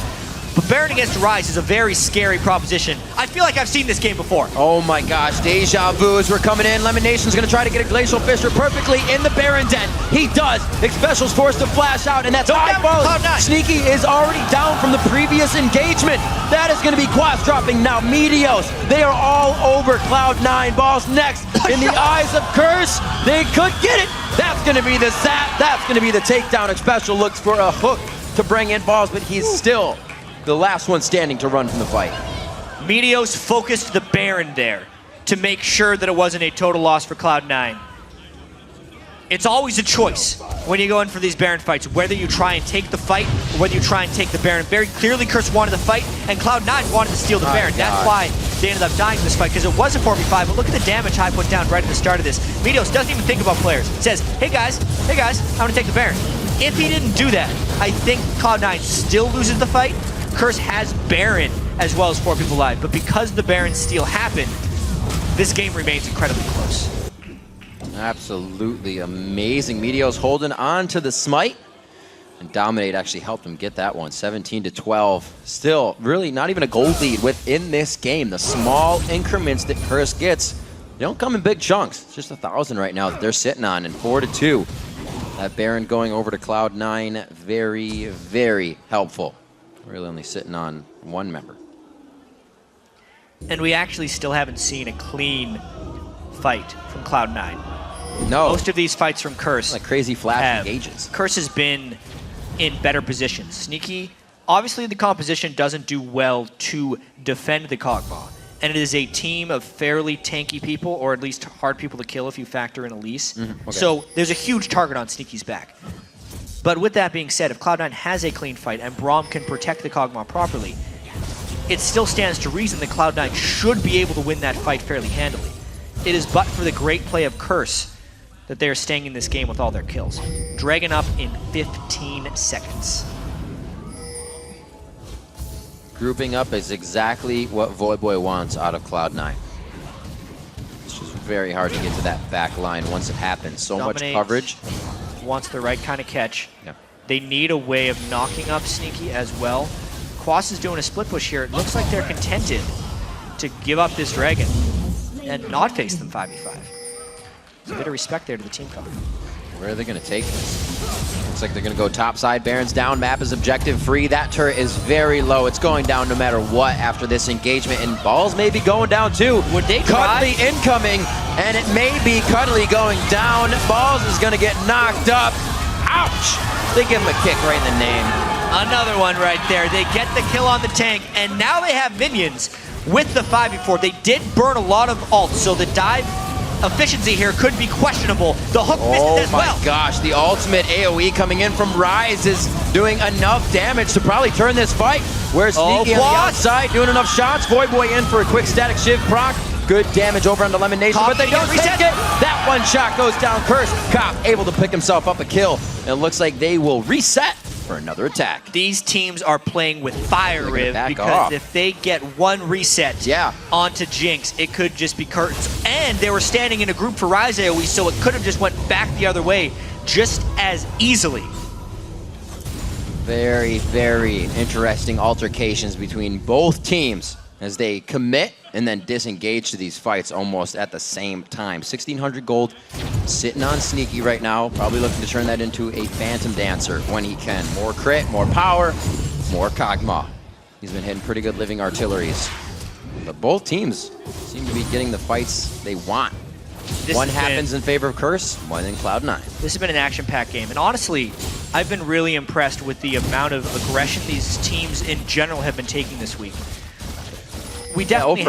But Baron against Ryze is a very scary proposition. I feel like I've seen this game before. Oh my gosh, deja vu as we're coming in. Lemonation's gonna try to get a Glacial Fissure perfectly in the Baron den. He does. Xpecial's forced to flash out, and that's eyeball. Sneaky is already down from the previous engagement. That is gonna be Quas dropping now. Meteos, they are all over Cloud9. Balls next. In the eyes of Curse, they could get it. That's gonna be the zap. That's gonna be the takedown. Xpecial looks for a hook to bring in Balls, but he's still the last one standing to run from the fight. Meteos focused the Baron there to make sure that it wasn't a total loss for Cloud9. It's always a choice when you go in for these Baron fights, whether you try and take the fight or whether you try and take the Baron. Very clearly, Curse wanted the fight, and Cloud9 wanted to steal the Baron. That's why they ended up dying in this fight, because it was a 4v5, but look at the damage High put down right at the start of this. Meteos doesn't even think about players. Says, hey guys, I'm gonna take the Baron. If he didn't do that, I think Cloud9 still loses the fight. Curse has Baron as well as 4 people alive, but because the Baron steal happened, this game remains incredibly close. Absolutely amazing. Meteos holding on to the smite, and Dominate actually helped him get that one. 17 to 12. Still, really not even a gold lead within this game. The small increments that Curse gets, they don't come in big chunks. It's just 1,000 right now that they're sitting on, and 4 to 2. That Baron going over to Cloud9, very, very helpful. Really only sitting on one member. And we actually still haven't seen a clean fight from Cloud9. No. Most of these fights from Curse, like crazy flash engages. Curse has been in better positions. Sneaky, obviously the composition doesn't do well to defend the Kog'Maw, and it is a team of fairly tanky people, or at least hard people to kill if you factor in Elise. Okay. So there's a huge target on Sneaky's back. But with that being said, if Cloud9 has a clean fight and Braum can protect the Kog'Maw properly, it still stands to reason that Cloud9 should be able to win that fight fairly handily. It is but for the great play of Curse that they are staying in this game with all their kills. Dragon up in 15 seconds. Grouping up is exactly what Voyboy wants out of Cloud9. It's just very hard to get to that back line once it happens. So much Dominate coverage. Wants the right kind of catch. Yeah. They need a way of knocking up Sneaky as well. Quas is doing a split push here. It looks like they're contented to give up this Dragon and not face them 5v5. There's a bit of respect there to the team cover. Where are they going to take this? Looks like they're going to go top side. Baron's down. Map is objective free. That turret is very low. It's going down no matter what after this engagement. And Balls may be going down too. Would they Cuddly incoming. And it may be Cuddly going down. Balls is going to get knocked up. Ouch! They give him a kick right in the name. Another one right there. They get the kill on the tank, and now they have minions with the 5v4. They did burn a lot of ults, so the dive efficiency here could be questionable. The hook misses as well. Oh my gosh, the ultimate AoE coming in from Ryze is doing enough damage to probably turn this fight. Where's Sneaky on the outside doing enough shots. Voyboy in for a quick static shiv proc. Good damage over on the Lemonation, but they don't take it. That one shot goes down. Curse, Cop able to pick himself up a kill. And it looks like they will reset for another attack. These teams are playing with fire, Riv, because off. if they get one reset onto Jinx, it could just be curtains. And they were standing in a group for Ryze AoE, so it could have just went back the other way just as easily. Very, very interesting altercations between both teams. as they commit and then disengage to these fights almost at the same time. 1,600 gold sitting on Sneaky right now, probably looking to turn that into a Phantom Dancer when he can. More crit, more power, more Kog'Maw. He's been hitting pretty good living artilleries. But both teams seem to be getting the fights they want. One happens in favor of Curse, one in Cloud9. This has been an action-packed game, and honestly, I've been really impressed with the amount of aggression these teams in general have been taking this week. We definitely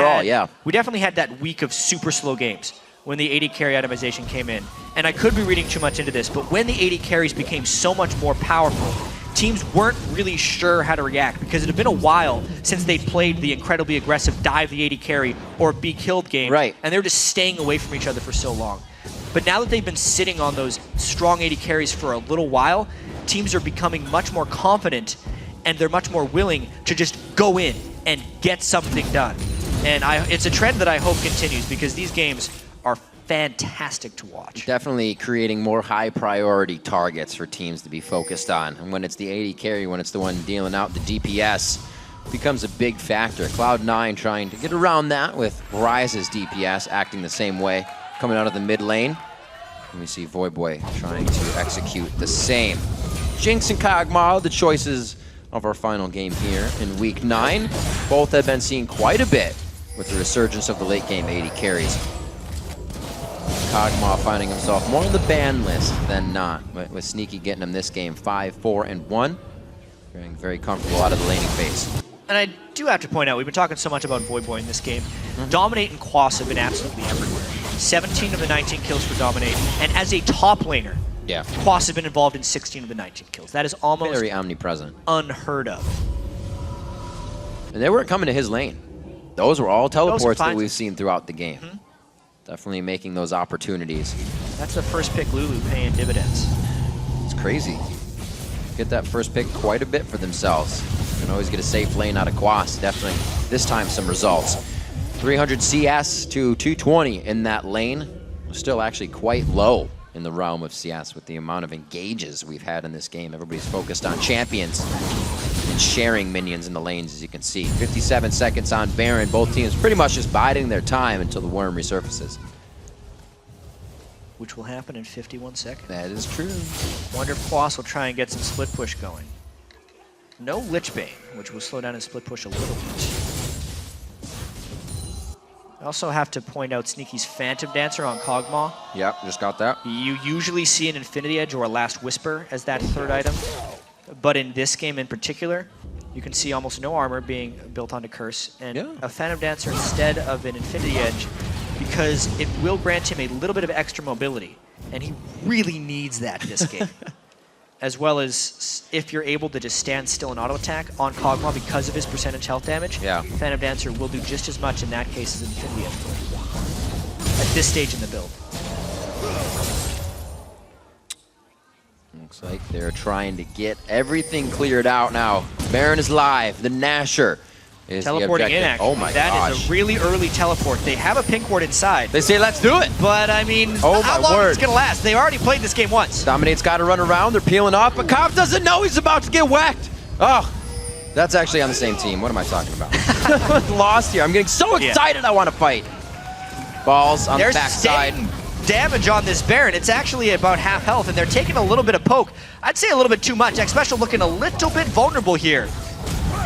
we definitely had that week of super slow games when the AD carry itemization came in. And I could be reading too much into this, but when the AD carries became so much more powerful, teams weren't really sure how to react because it had been a while since they'd played the incredibly aggressive dive the AD carry or be killed game. Right. And they were just staying away from each other for so long. But now that they've been sitting on those strong AD carries for a little while, teams are becoming much more confident and they're much more willing to just go in and get something done. And it's a trend that I hope continues because these games are fantastic to watch. Definitely creating more high priority targets for teams to be focused on. And when it's the AD carry, when it's the one dealing out the DPS, becomes a big factor. Cloud9 trying to get around that with Ryze's DPS acting the same way, coming out of the mid lane. And we see Voyboy trying to execute the same. Jinx and Kog'Maw, the choices of our final game here in week 9. Both have been seen quite a bit with the resurgence of the late game AD carries. Kog'Maw finding himself more on the ban list than not, with Sneaky getting him this game 5-4-1. Feeling very comfortable out of the laning phase. And I do have to point out, we've been talking so much about Voyboy in this game. Dominate and Quas have been absolutely everywhere. 17 of the 19 kills for Dominate, and as a top laner, Quas has been involved in 16 of the 19 kills. That is almost very omnipresent, unheard of. And they weren't coming to his lane. Those were all teleports that we've seen throughout the game. Definitely making those opportunities. That's the first pick Lulu paying dividends. It's crazy. Get that first pick quite a bit for themselves. You can always get a safe lane out of Quas. Definitely this time some results. 300 CS to 220 in that lane. Still actually quite low in the realm of CS with the amount of engages we've had in this game. Everybody's focused on champions and sharing minions in the lanes, as you can see. 57 seconds on Baron. Both teams pretty much just biding their time until the worm resurfaces. Which will happen in 51 seconds. That is true. Wonder if Quas will try and get some split push going. No Lich Bane, which will slow down his split push a little bit. I also have to point out Sneaky's Phantom Dancer on Kog'Maw. Yep, just got that. You usually see an Infinity Edge or a Last Whisper as that third item. But in this game in particular, you can see almost no armor being built onto Curse, and a Phantom Dancer instead of an Infinity Edge, because it will grant him a little bit of extra mobility, and he really needs that this game. As well as if you're able to just stand still and auto attack on Kog'Maw because of his percentage health damage, Phantom Dancer will do just as much in that case as an Infinity Edge will at this stage in the build. Looks like they're trying to get everything cleared out now. Baron is live. The Nasher is teleporting the in, objective. actually. Oh my That gosh. is a really early teleport. They have a pink ward inside. They say, let's do it. But, I mean, Oh how my long word. is it going to last? They already played this game once. Dominate's got to run around. They're peeling off, but Cobb doesn't know he's about to get whacked. Oh, that's actually on the same team. What am I talking about? Lost here. I'm getting so excited I want to fight. Balls on the backside. Damage on this Baron. It's actually about half health, and they're taking a little bit of poke. I'd say a little bit too much. X-Special looking a little bit vulnerable here.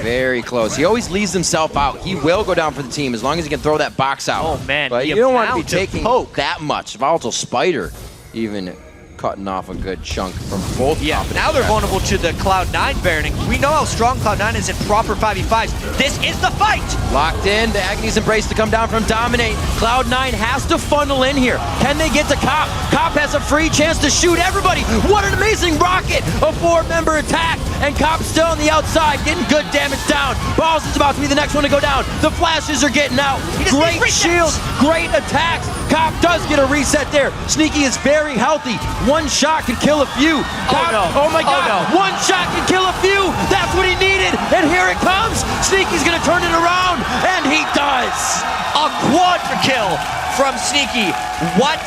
Very close. He always leaves himself out. He will go down for the team as long as he can throw that box out. Oh, man. But you don't want to be taking that much. Volatile Spider even cutting off a good chunk from both. Now they're vulnerable to the Cloud9 Baron. And we know how strong Cloud9 is in proper 5v5s. This is the fight! Locked in, the Agony's Embrace to come down from Dominate. Cloud9 has to funnel in here. Can they get to Cop? Cop has a free chance to shoot everybody. What an amazing rocket! A 4-member attack, and Cop still on the outside, getting good damage down. Balls is about to be the next one to go down. The flashes are getting out. Great shields, great attacks. Cop does get a reset there. Sneaky is very healthy. One shot can kill a few. Cop, oh my god, one shot can kill a few. That's what he needed, and here it comes. Sneaky's gonna turn it around, and he does. A quadra kill from Sneaky. What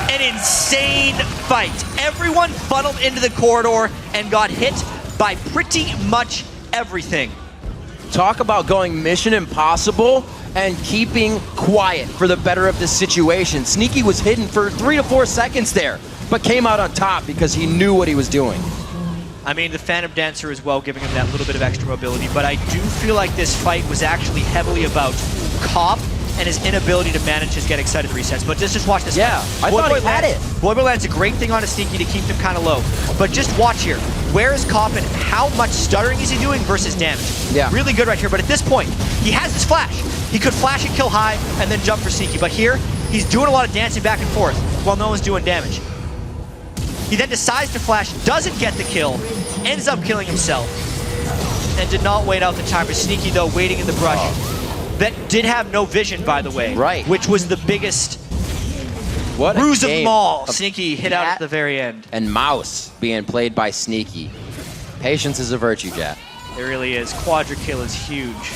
an insane fight. Everyone funneled into the corridor and got hit by pretty much everything. Talk about going mission impossible and keeping quiet for the better of this situation. Sneaky was hidden for 3 to 4 seconds there, but came out on top because he knew what he was doing. I mean, the Phantom Dancer as well, giving him that little bit of extra mobility, but I do feel like this fight was actually heavily about Cop and his inability to manage his get excited resets. But just watch this. Yeah, I thought he had it. Boy lands a great thing on a Sneaky to keep him kind of low. But just watch here. Where is Cop and how much stuttering is he doing versus damage? Yeah. Really good right here. But at this point, he has his flash. He could flash and kill high and then jump for Sneaky. But here, he's doing a lot of dancing back and forth while no one's doing damage. He then decides to flash, doesn't get the kill, ends up killing himself, and did not wait out the timer. Sneaky, though, waiting in the brush. That did have no vision, by the way. Right. Which was the biggest ruse of them all. Sneaky hit out at the very end. And Mouse being played by Sneaky. Patience is a virtue, Jack. It really is. Quadra kill is huge.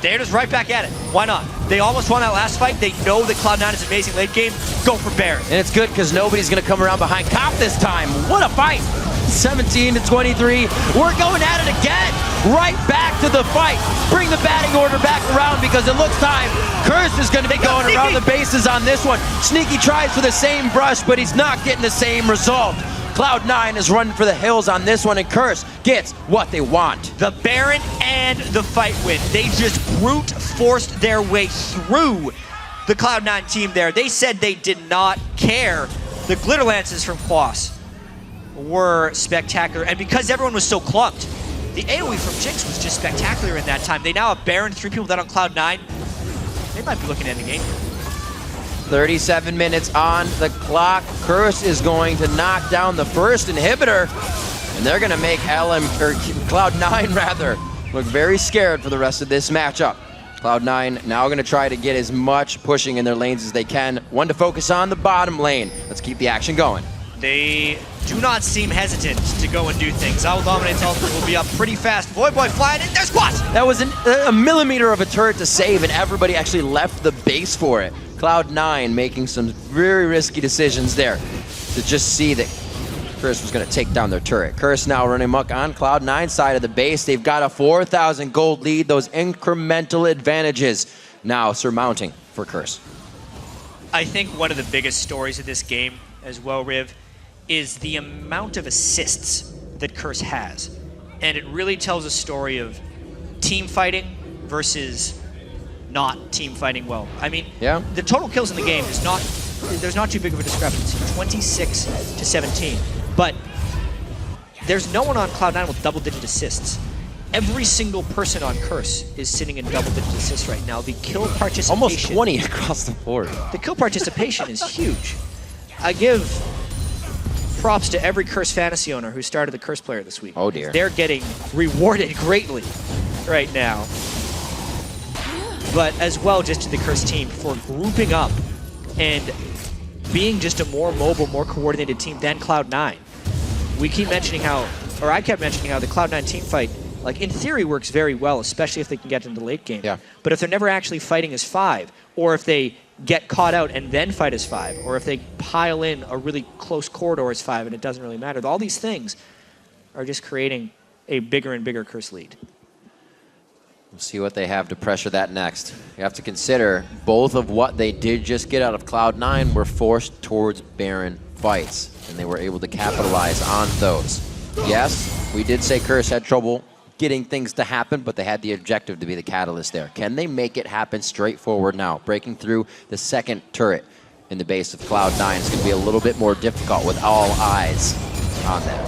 They're just right back at it. Why not? They almost won that last fight. They know that Cloud9 is amazing late game. Go for Baron. And it's good because nobody's going to come around behind Cop this time. What a fight. 17 to 23. We're going at it again. Right back to the fight. Bring the batting order back around because it looks time. Curse is going to be going around the bases on this one. Sneaky tries for the same brush, but he's not getting the same result. Cloud9 is running for the hills on this one, and Curse gets what they want. The Baron and the fight win. They just brute forced their way through the Cloud9 team there. They said they did not care. The Glitter Lances from Quas were spectacular, and because everyone was so clumped, the AoE from Jinx was just spectacular in that time. They now have Baron, 3 people down on Cloud9. They might be looking at the game. 37 minutes on the clock. Curse is going to knock down the first inhibitor, and they're going to make Cloud9 rather look very scared for the rest of this matchup. Cloud9 now going to try to get as much pushing in their lanes as they can. One to focus on the bottom lane. Let's keep the action going. They do not seem hesitant to go and do things. Owl Dominate's ultimate will be up pretty fast. Voidboy flying in, there's Squat! That was a millimeter of a turret to save, and everybody actually left the base for it. Cloud9 making some very risky decisions there to just see that Curse was going to take down their turret. Curse now running muck on Cloud9 side of the base. They've got a 4,000 gold lead. Those incremental advantages now surmounting for Curse. I think one of the biggest stories of this game as well, Riv, is the amount of assists that Curse has. And it really tells a story of team fighting versus not team fighting well. I mean, the total kills in the game is not, there's not too big of a discrepancy, 26 to 17. But there's no one on Cloud9 with double-digit assists. Every single person on Curse is sitting in double-digit assists right now. The kill participation... Almost 20 across the board. The kill participation is huge. I give props to every Curse fantasy owner who started the Curse player this week. Oh dear. They're getting rewarded greatly right now. But as well, just to the Curse team for grouping up and being just a more mobile, more coordinated team than Cloud9. We keep mentioning how, or I kept mentioning how the Cloud9 team fight, like in theory, works very well, especially if they can get into the late game. Yeah. But if they're never actually fighting as 5, or if they get caught out and then fight as 5, or if they pile in a really close corridor as 5 and it doesn't really matter, all these things are just creating a bigger and bigger Curse lead. We'll see what they have to pressure that next. You have to consider both of what they did just get out of Cloud9 were forced towards Baron fights, and they were able to capitalize on those. Yes, we did say Curse had trouble getting things to happen, but they had the objective to be the catalyst there. Can they make it happen straightforward now? Breaking through the second turret in the base of Cloud9 is going to be a little bit more difficult with all eyes on them.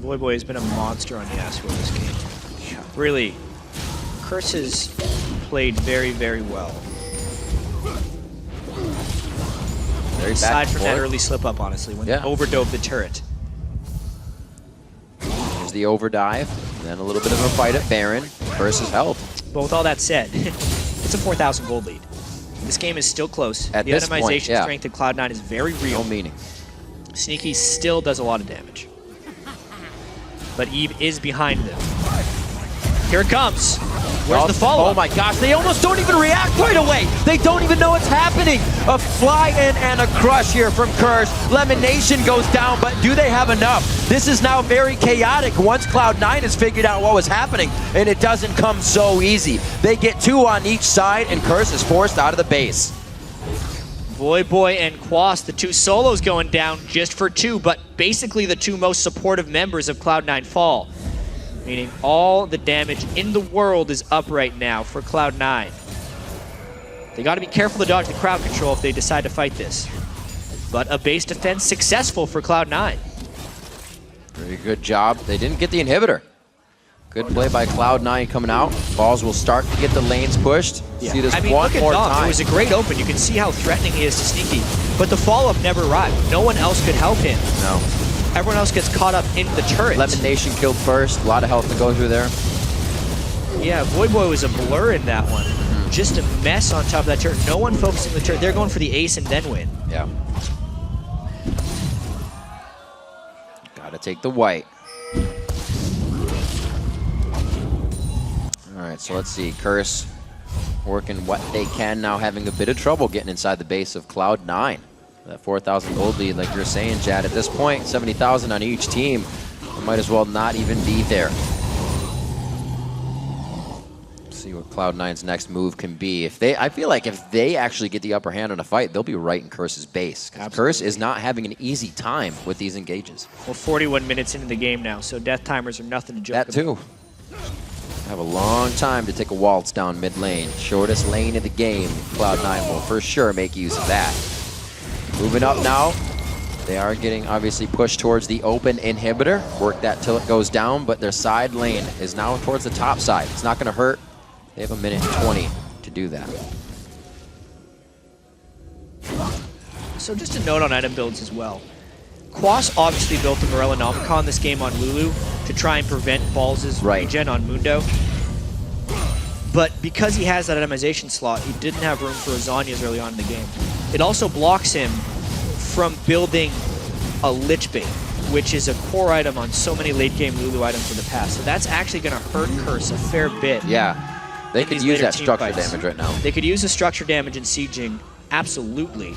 Voidboy has been a monster on Yasuo this game. Really, Curse has played very, very well. Very Aside from that early slip-up, honestly, when they overdove the turret. There's the overdive, then a little bit of a fight at Baron versus health. But with all that said, it's a 4,000 gold lead. This game is still close. At the this itemization point, strength of Cloud9 is very real. No meaning. Sneaky still does a lot of damage. But Eve is behind them. Here it comes. Where's the follow-up? Oh my gosh, they almost don't even react right away. They don't even know what's happening. A fly-in and a crush here from Curse. Lemonation goes down, but do they have enough? This is now very chaotic once Cloud9 has figured out what was happening, and it doesn't come so easy. They get 2 on each side, and Curse is forced out of the base. Voyboy and Quas, the 2 solos going down just for 2, but basically the 2 most supportive members of Cloud9 fall. Meaning all the damage in the world is up right now for Cloud9. They got to be careful to dodge the crowd control if they decide to fight this. But a base defense successful for Cloud9. Very good job. They didn't get the inhibitor. Good play by Cloud9 coming out. Balls will start to get the lanes pushed. Yeah. See this I mean, one look at more Dom. time. It was a great open. You can see how threatening he is to Sneaky. But the follow-up never arrived. No one else could help him. No. Everyone else gets caught up in the turret. Lemon Nation killed first. A lot of health to go through there. Yeah, Voyboy was a blur in that one. Just a mess on top of that turret. No one focusing on the turret. They're going for the ace and then win. Yeah. Gotta take the white. All right, so let's see. Curse working what they can now, having a bit of trouble getting inside the base of Cloud9. That 4,000 gold lead, like you're saying, Chad, at this point, 70,000 on each team. They might as well not even be there. See what Cloud9's next move can be. I feel like if they actually get the upper hand on a fight, they'll be right in Curse's base. Curse is not having an easy time with these engages. We're 41 minutes into the game now, so death timers are nothing to joke about. That too. Have a long time to take a waltz down mid lane. Shortest lane of the game. Cloud9 will for sure make use of that. Moving up now. They are getting obviously pushed towards the open inhibitor. Work that till it goes down, but their side lane is now towards the top side. It's not going to hurt. They have a minute and 20 to do that. So just a note on item builds as well. Quas obviously built the Morellonomicon this game on Lulu to try and prevent Balls' regen on Mundo. But because he has that itemization slot, he didn't have room for Azanias early on in the game. It also blocks him from building a Lich Bait, which is a core item on so many late game Lulu items in the past. So that's actually going to hurt Curse a fair bit. Yeah. They could use that structure damage right now. They could use the structure damage in sieging, absolutely.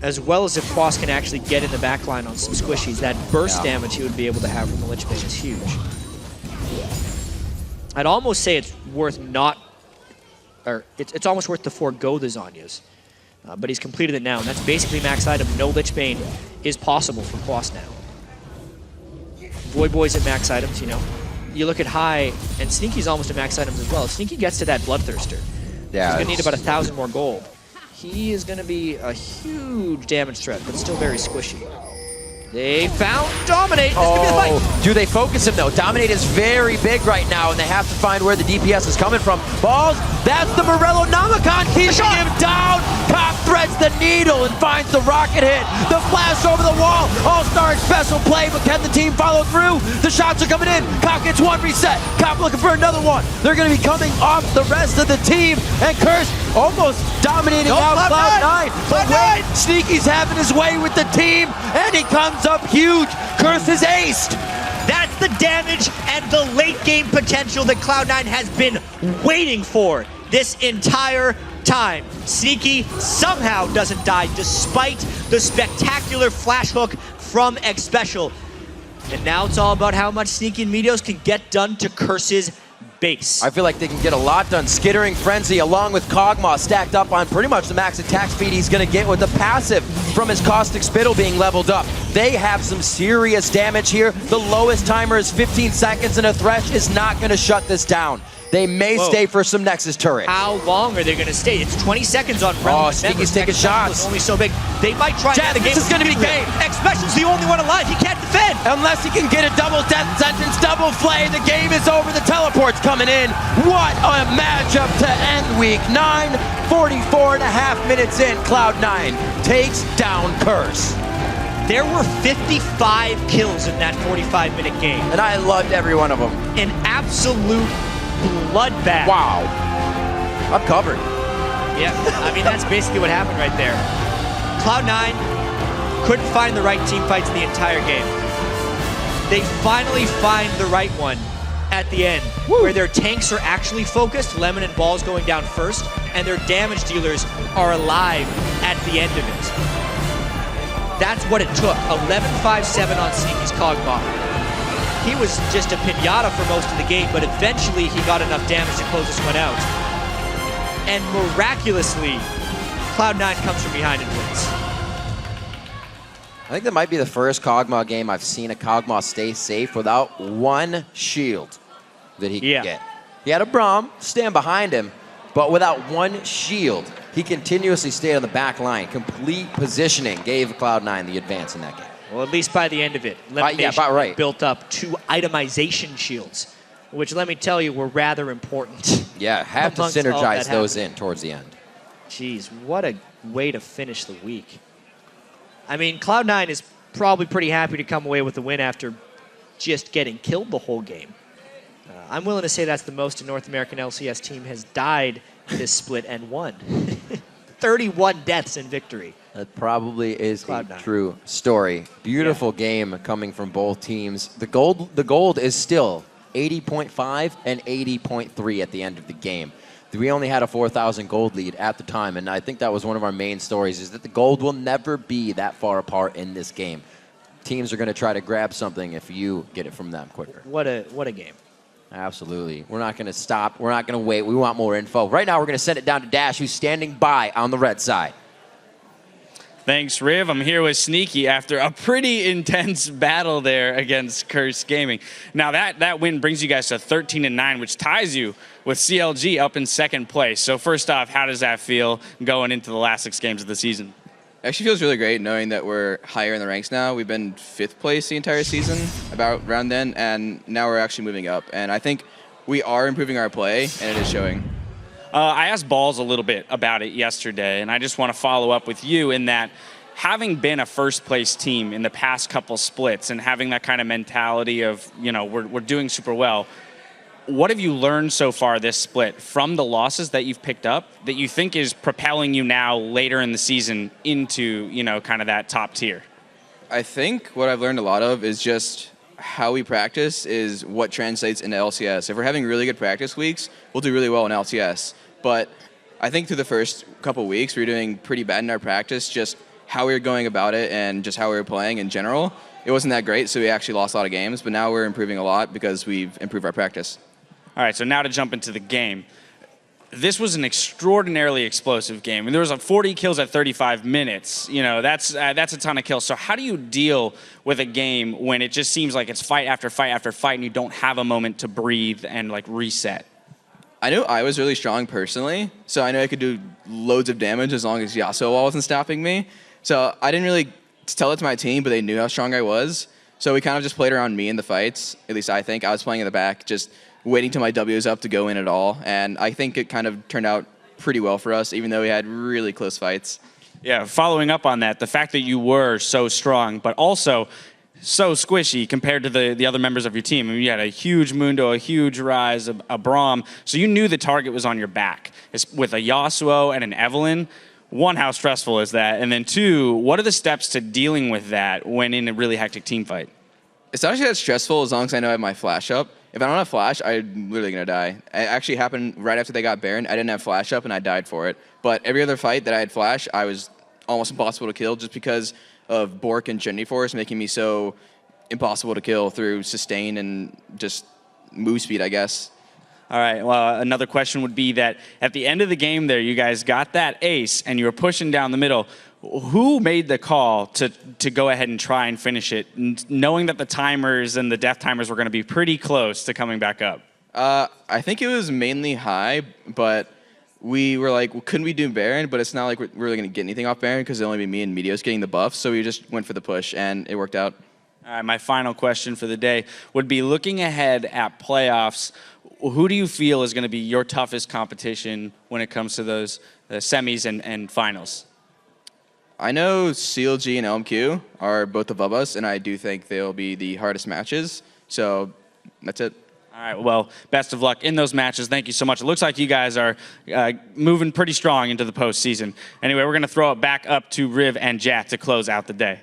As well as if Quas can actually get in the backline on some squishies. That burst damage he would be able to have from the Lich Bait is huge. I'd almost say it's worth it's almost worth to forego the Zanyas. But he's completed it now, and that's basically max item. No Lich Bane is possible for Quas now. Voyboy's at max items, you know. You look at High, and Sneaky's almost at max items as well. If Sneaky gets to that Bloodthirster, he's going to need about 1,000 more gold. He is going to be a huge damage threat, but still very squishy. They found Dominate. This could be the fight. Do they focus him though? Dominate is very big right now, and they have to find where the DPS is coming from. Balls, that's the Morellonomicon keeping him down. Cop threads the needle and finds the rocket hit. The flash over the wall. All-star special play, but can the team follow through? The shots are coming in. Cop gets one reset. Cop looking for another one. They're going to be coming off the rest of the team, and Curse almost dominating out Cloud9. But wait, Sneaky's having his way with the team, and he comes up huge. Curse is aced. That's the damage and the late game potential that Cloud9 has been waiting for this entire time. Sneaky somehow doesn't die despite the spectacular flash hook from X Special. And now it's all about how much Sneaky and Meteos can get done to Curse's base. I feel like they can get a lot done. Skittering Frenzy along with Kog'Maw stacked up on pretty much the max attack speed he's going to get with the passive from his Caustic Spittle being leveled up. They have some serious damage here. The lowest timer is 15 seconds, and a Thresh is not going to shut this down. They may stay for some Nexus turret. How long are they going to stay? It's 20 seconds on relevant Sneaky's taking shots. Only so big. They might try. Chad, this is going to be game. X Special's the only one alive. He can't defend. Unless he can get a double death sentence, double flay. The game is over. The teleport's coming in. What a matchup to end week 9. 44.5 minutes in. Cloud9 takes down Curse. There were 55 kills in that 45-minute game. And I loved every one of them. An absolute bloodbath. Wow. I'm covered. Yeah, I mean, that's basically what happened right there. Cloud9 couldn't find the right team fights in the entire game. They finally find the right one at the end, where their tanks are actually focused, Lemon and Balls going down first, and their damage dealers are alive at the end of it. That's what it took. 11-5-7 on Sneaky's Kog'Maw. He was just a pinata for most of the game, but eventually he got enough damage to close this one out. And miraculously, Cloud9 comes from behind and wins. I think that might be the first Kog'Maw game I've seen a Kog'Maw stay safe without one shield that he could get. He had a Braum stand behind him, but without one shield, he continuously stayed on the back line. Complete positioning gave Cloud9 the advance in that game. Well, at least by the end of it, Lemonation built up 2 itemization shields, which let me tell you were rather important. Yeah, have to synergize those in towards the end. Jeez, what a way to finish the week. I mean, Cloud9 is probably pretty happy to come away with the win after just getting killed the whole game. I'm willing to say that's the most a North American LCS team has died this split and won. 31 deaths in victory. That probably is Cloud9. a true story. Beautiful game coming from both teams. The gold is still 80.5 and 80.3 at the end of the game. We only had a 4,000 gold lead at the time, and I think that was one of our main stories, is that the gold will never be that far apart in this game. Teams are going to try to grab something if you get it from them quicker. What a game. Absolutely. We're not going to stop. We're not going to wait. We want more info. Right now, we're going to send it down to Dash, who's standing by on the red side. Thanks, Riv. I'm here with Sneaky after a pretty intense battle there against Curse Gaming. Now, that win brings you guys to 13-9, which ties you with CLG up in second place. So first off, how does that feel going into the last 6 games of the season? It actually feels really great knowing that we're higher in the ranks now. We've been 5th place the entire season, about around then, and now we're actually moving up. And I think we are improving our play, and it is showing. I asked Balls a little bit about it yesterday, and I just want to follow up with you in that having been a first-place team in the past couple splits and having that kind of mentality of, you know, we're doing super well, what have you learned so far this split from the losses that you've picked up that you think is propelling you now later in the season into, you know, kind of that top tier? I think what I've learned a lot of is just how we practice is what translates into LCS. If we're having really good practice weeks, we'll do really well in LCS. But I think through the first couple weeks, we were doing pretty bad in our practice, just how we were going about it and just how we were playing in general. It wasn't that great, so we actually lost a lot of games, but now we're improving a lot because we've improved our practice. All right, so now to jump into the game. This was an extraordinarily explosive game. I mean, there was 40 kills at 35 minutes. You know, that's a ton of kills. So how do you deal with a game when it just seems like it's fight after fight after fight and you don't have a moment to breathe and like reset? I knew I was really strong personally, so I knew I could do loads of damage as long as Yasuo wasn't stopping me. So I didn't really tell it to my team, but they knew how strong I was. So we kind of just played around me in the fights, at least I think. I was playing in the back, just waiting till my W was up to go in at all. And I think it kind of turned out pretty well for us, even though we had really close fights. Yeah, following up on that, the fact that you were so strong, but also so squishy compared to the other members of your team. I mean, you had a huge Mundo, a huge Rise, a Braum, so you knew the target was on your back. It's with a Yasuo and an Evelynn, one, how stressful is that? And then two, what are the steps to dealing with that when in a really hectic team fight? It's not actually that stressful as long as I know I have my flash up. If I don't have flash, I'm literally going to die. It actually happened right after they got Baron. I didn't have flash up and I died for it. But every other fight that I had flash, I was almost impossible to kill just because of Bork and Trinity Force making me so impossible to kill through sustain and just move speed, I guess. All right, well, another question would be that at the end of the game there, you guys got that ace and you were pushing down the middle. Who made the call to go ahead and try and finish it, knowing that the timers and the death timers were going to be pretty close to coming back up? I think it was mainly high, but we were like, well, couldn't we do Baron? But it's not like we're really going to get anything off Baron because it'll only be me and Meteos getting the buff. So we just went for the push, and it worked out. All right, my final question for the day would be looking ahead at playoffs, who do you feel is going to be your toughest competition when it comes to those semis and finals? I know CLG and LMQ are both above us, and I do think they'll be the hardest matches. So that's it. All right, well, best of luck in those matches. Thank you so much. It looks like you guys are moving pretty strong into the postseason. Anyway, we're going to throw it back up to Riv and Jack to close out the day.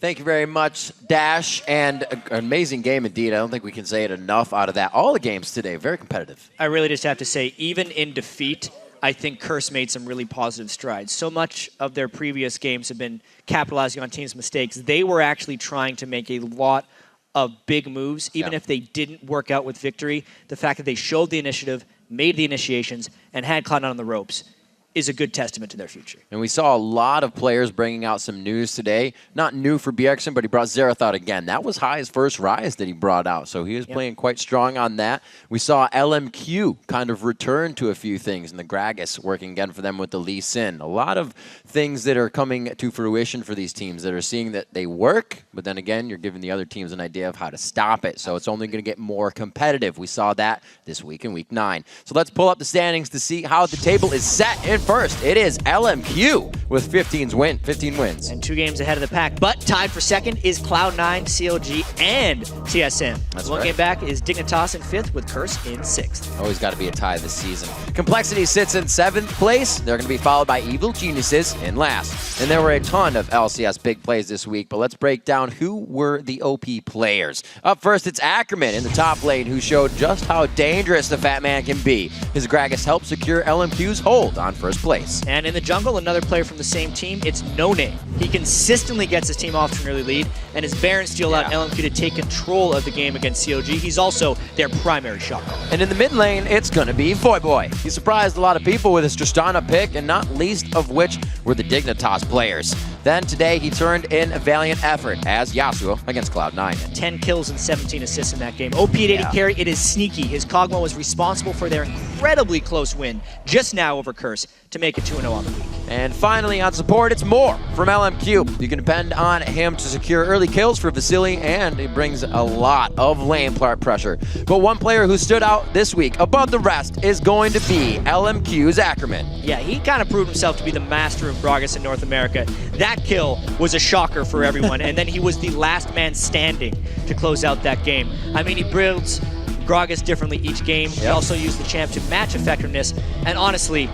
Thank you very much, Dash, and an amazing game indeed. I don't think we can say it enough out of that. All the games today, very competitive. I really just have to say, even in defeat, I think Curse made some really positive strides. So much of their previous games have been capitalizing on teams' mistakes. They were actually trying to make a lot of big moves, even if they didn't work out with victory. The fact that they showed the initiative, made the initiations, and had Cloud9 on the ropes is a good testament to their future. And we saw a lot of players bringing out some news today. Not new for Bjergsen, but he brought Xerath out again. That was Hai's first Rise that he brought out, so he was playing quite strong on that. We saw LMQ kind of return to a few things, and the Gragas working again for them with the Lee Sin. A lot of things that are coming to fruition for these teams that are seeing that they work, but then again, you're giving the other teams an idea of how to stop it, so it's only going to get more competitive. We saw that this week in Week 9. So let's pull up the standings to see how the table is set. In first, it is LMQ with 15 wins. And 2 games ahead of the pack, but tied for second is Cloud9, CLG, and TSM. That's One right. game back is Dignitas in 5th with Curse in 6th. Always got to be a tie this season. Complexity sits in 7th place. They're going to be followed by Evil Geniuses in last. And there were a ton of LCS big plays this week, but let's break down who were the OP players. Up first, it's Ackerman in the top lane, who showed just how dangerous the Fat Man can be. His Gragas helped secure LMQ's hold on first place. And in the jungle, another player from the same team, it's No Name. He consistently gets his team off to an early lead, and his Baron steal out LMQ to take control of the game against CLG. He's also their primary shot caller. And in the mid lane, it's going to be Voyboy. He surprised a lot of people with his Tristana pick, and not least of which were the Dignitas players. Then today, he turned in a valiant effort as Yasuo against Cloud9. 10 kills and 17 assists in that game. OP at 80 carry, it is sneaky. His Kog'Maw was responsible for their incredibly close win just now over Curse to make it 2-0 on the week. And finally, on support, it's more from LMQ. You can depend on him to secure early kills for Vasily, and it brings a lot of lane pressure. But one player who stood out this week above the rest is going to be LMQ's Ackerman. Yeah, he kind of proved himself to be the master of Gragas in North America. That kill was a shocker for everyone, and then he was the last man standing to close out that game. I mean, he builds Gragas differently each game. He also used the champ to match effectiveness, and honestly,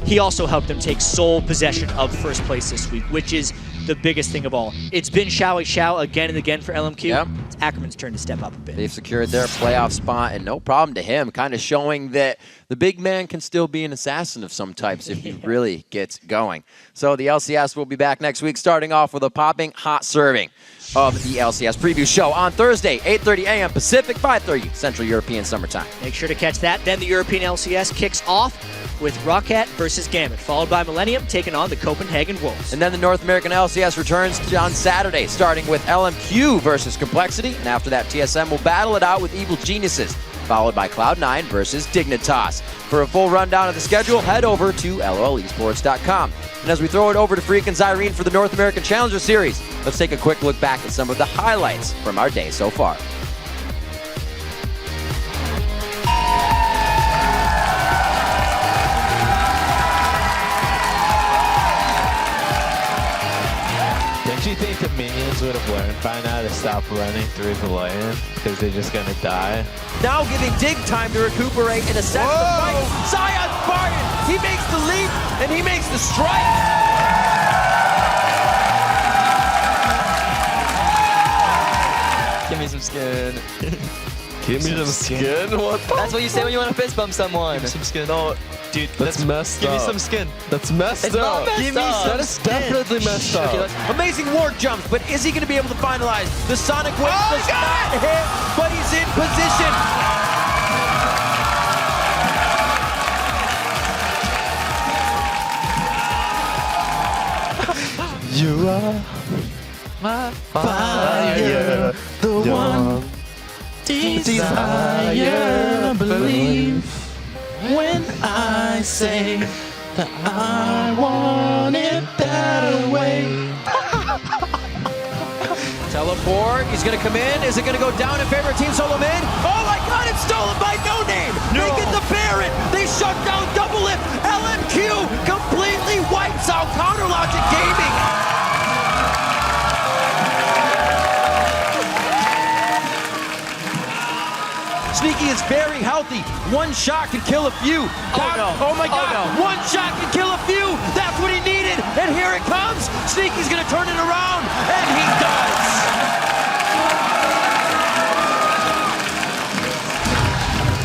he also helped them take sole possession of first place this week, which is the biggest thing of all. It's been Xiao again and again for LMQ. It's Ackerman's turn to step up a bit. They've secured their playoff spot, and no problem to him, kind of showing that the big man can still be an assassin of some types if he really gets going. So the LCS will be back next week, starting off with a popping hot serving of the LCS preview show on Thursday, 8:30 a.m. Pacific, 5:30 Central European Summertime. Make sure to catch that. Then the European LCS kicks off with Roccat versus Gambit, followed by Millennium taking on the Copenhagen Wolves. And then the North American LCS returns on Saturday, starting with LMQ versus Complexity, and after that TSM will battle it out with Evil Geniuses, followed by Cloud9 versus Dignitas. For a full rundown of the schedule, head over to lolesports.com. And as we throw it over to Freak and Zyrene for the North American Challenger Series, let's take a quick look back at some of the highlights from our day so far. Don't you think the minions would have learned by now to stop running through the lane? Because they're just going to die? Now giving Dig time to recuperate and assess the fight. Sion Spartan, he makes the leap and he makes the strike. Give me some skin. Give me some skin? What the That's what you say when you want to fist bump someone. Give me some skin. No, dude, that's messed Give up. me some skin. That's messed It's up. not messed Give me up. some That is definitely messed up. Okay, amazing ward jumps, but is he going to be able to finalize? The Sonic Wave does not hit, but he's in position. You are my fire, the one desire. Believe when I say that I want it that way. Teleport, he's going to come in. Is it going to go down in favor of Team Solo Mid? Oh my god, it's stolen by No Name. They get the Baron. They shut down Double Lift. LMQ completely wipes out Counter Logic Gaming. Sneaky is very healthy. One shot can kill a few. Oh my god. One shot can kill a few. That's what he needed. and here it comes. Sneaky's gonna turn it around, and he does.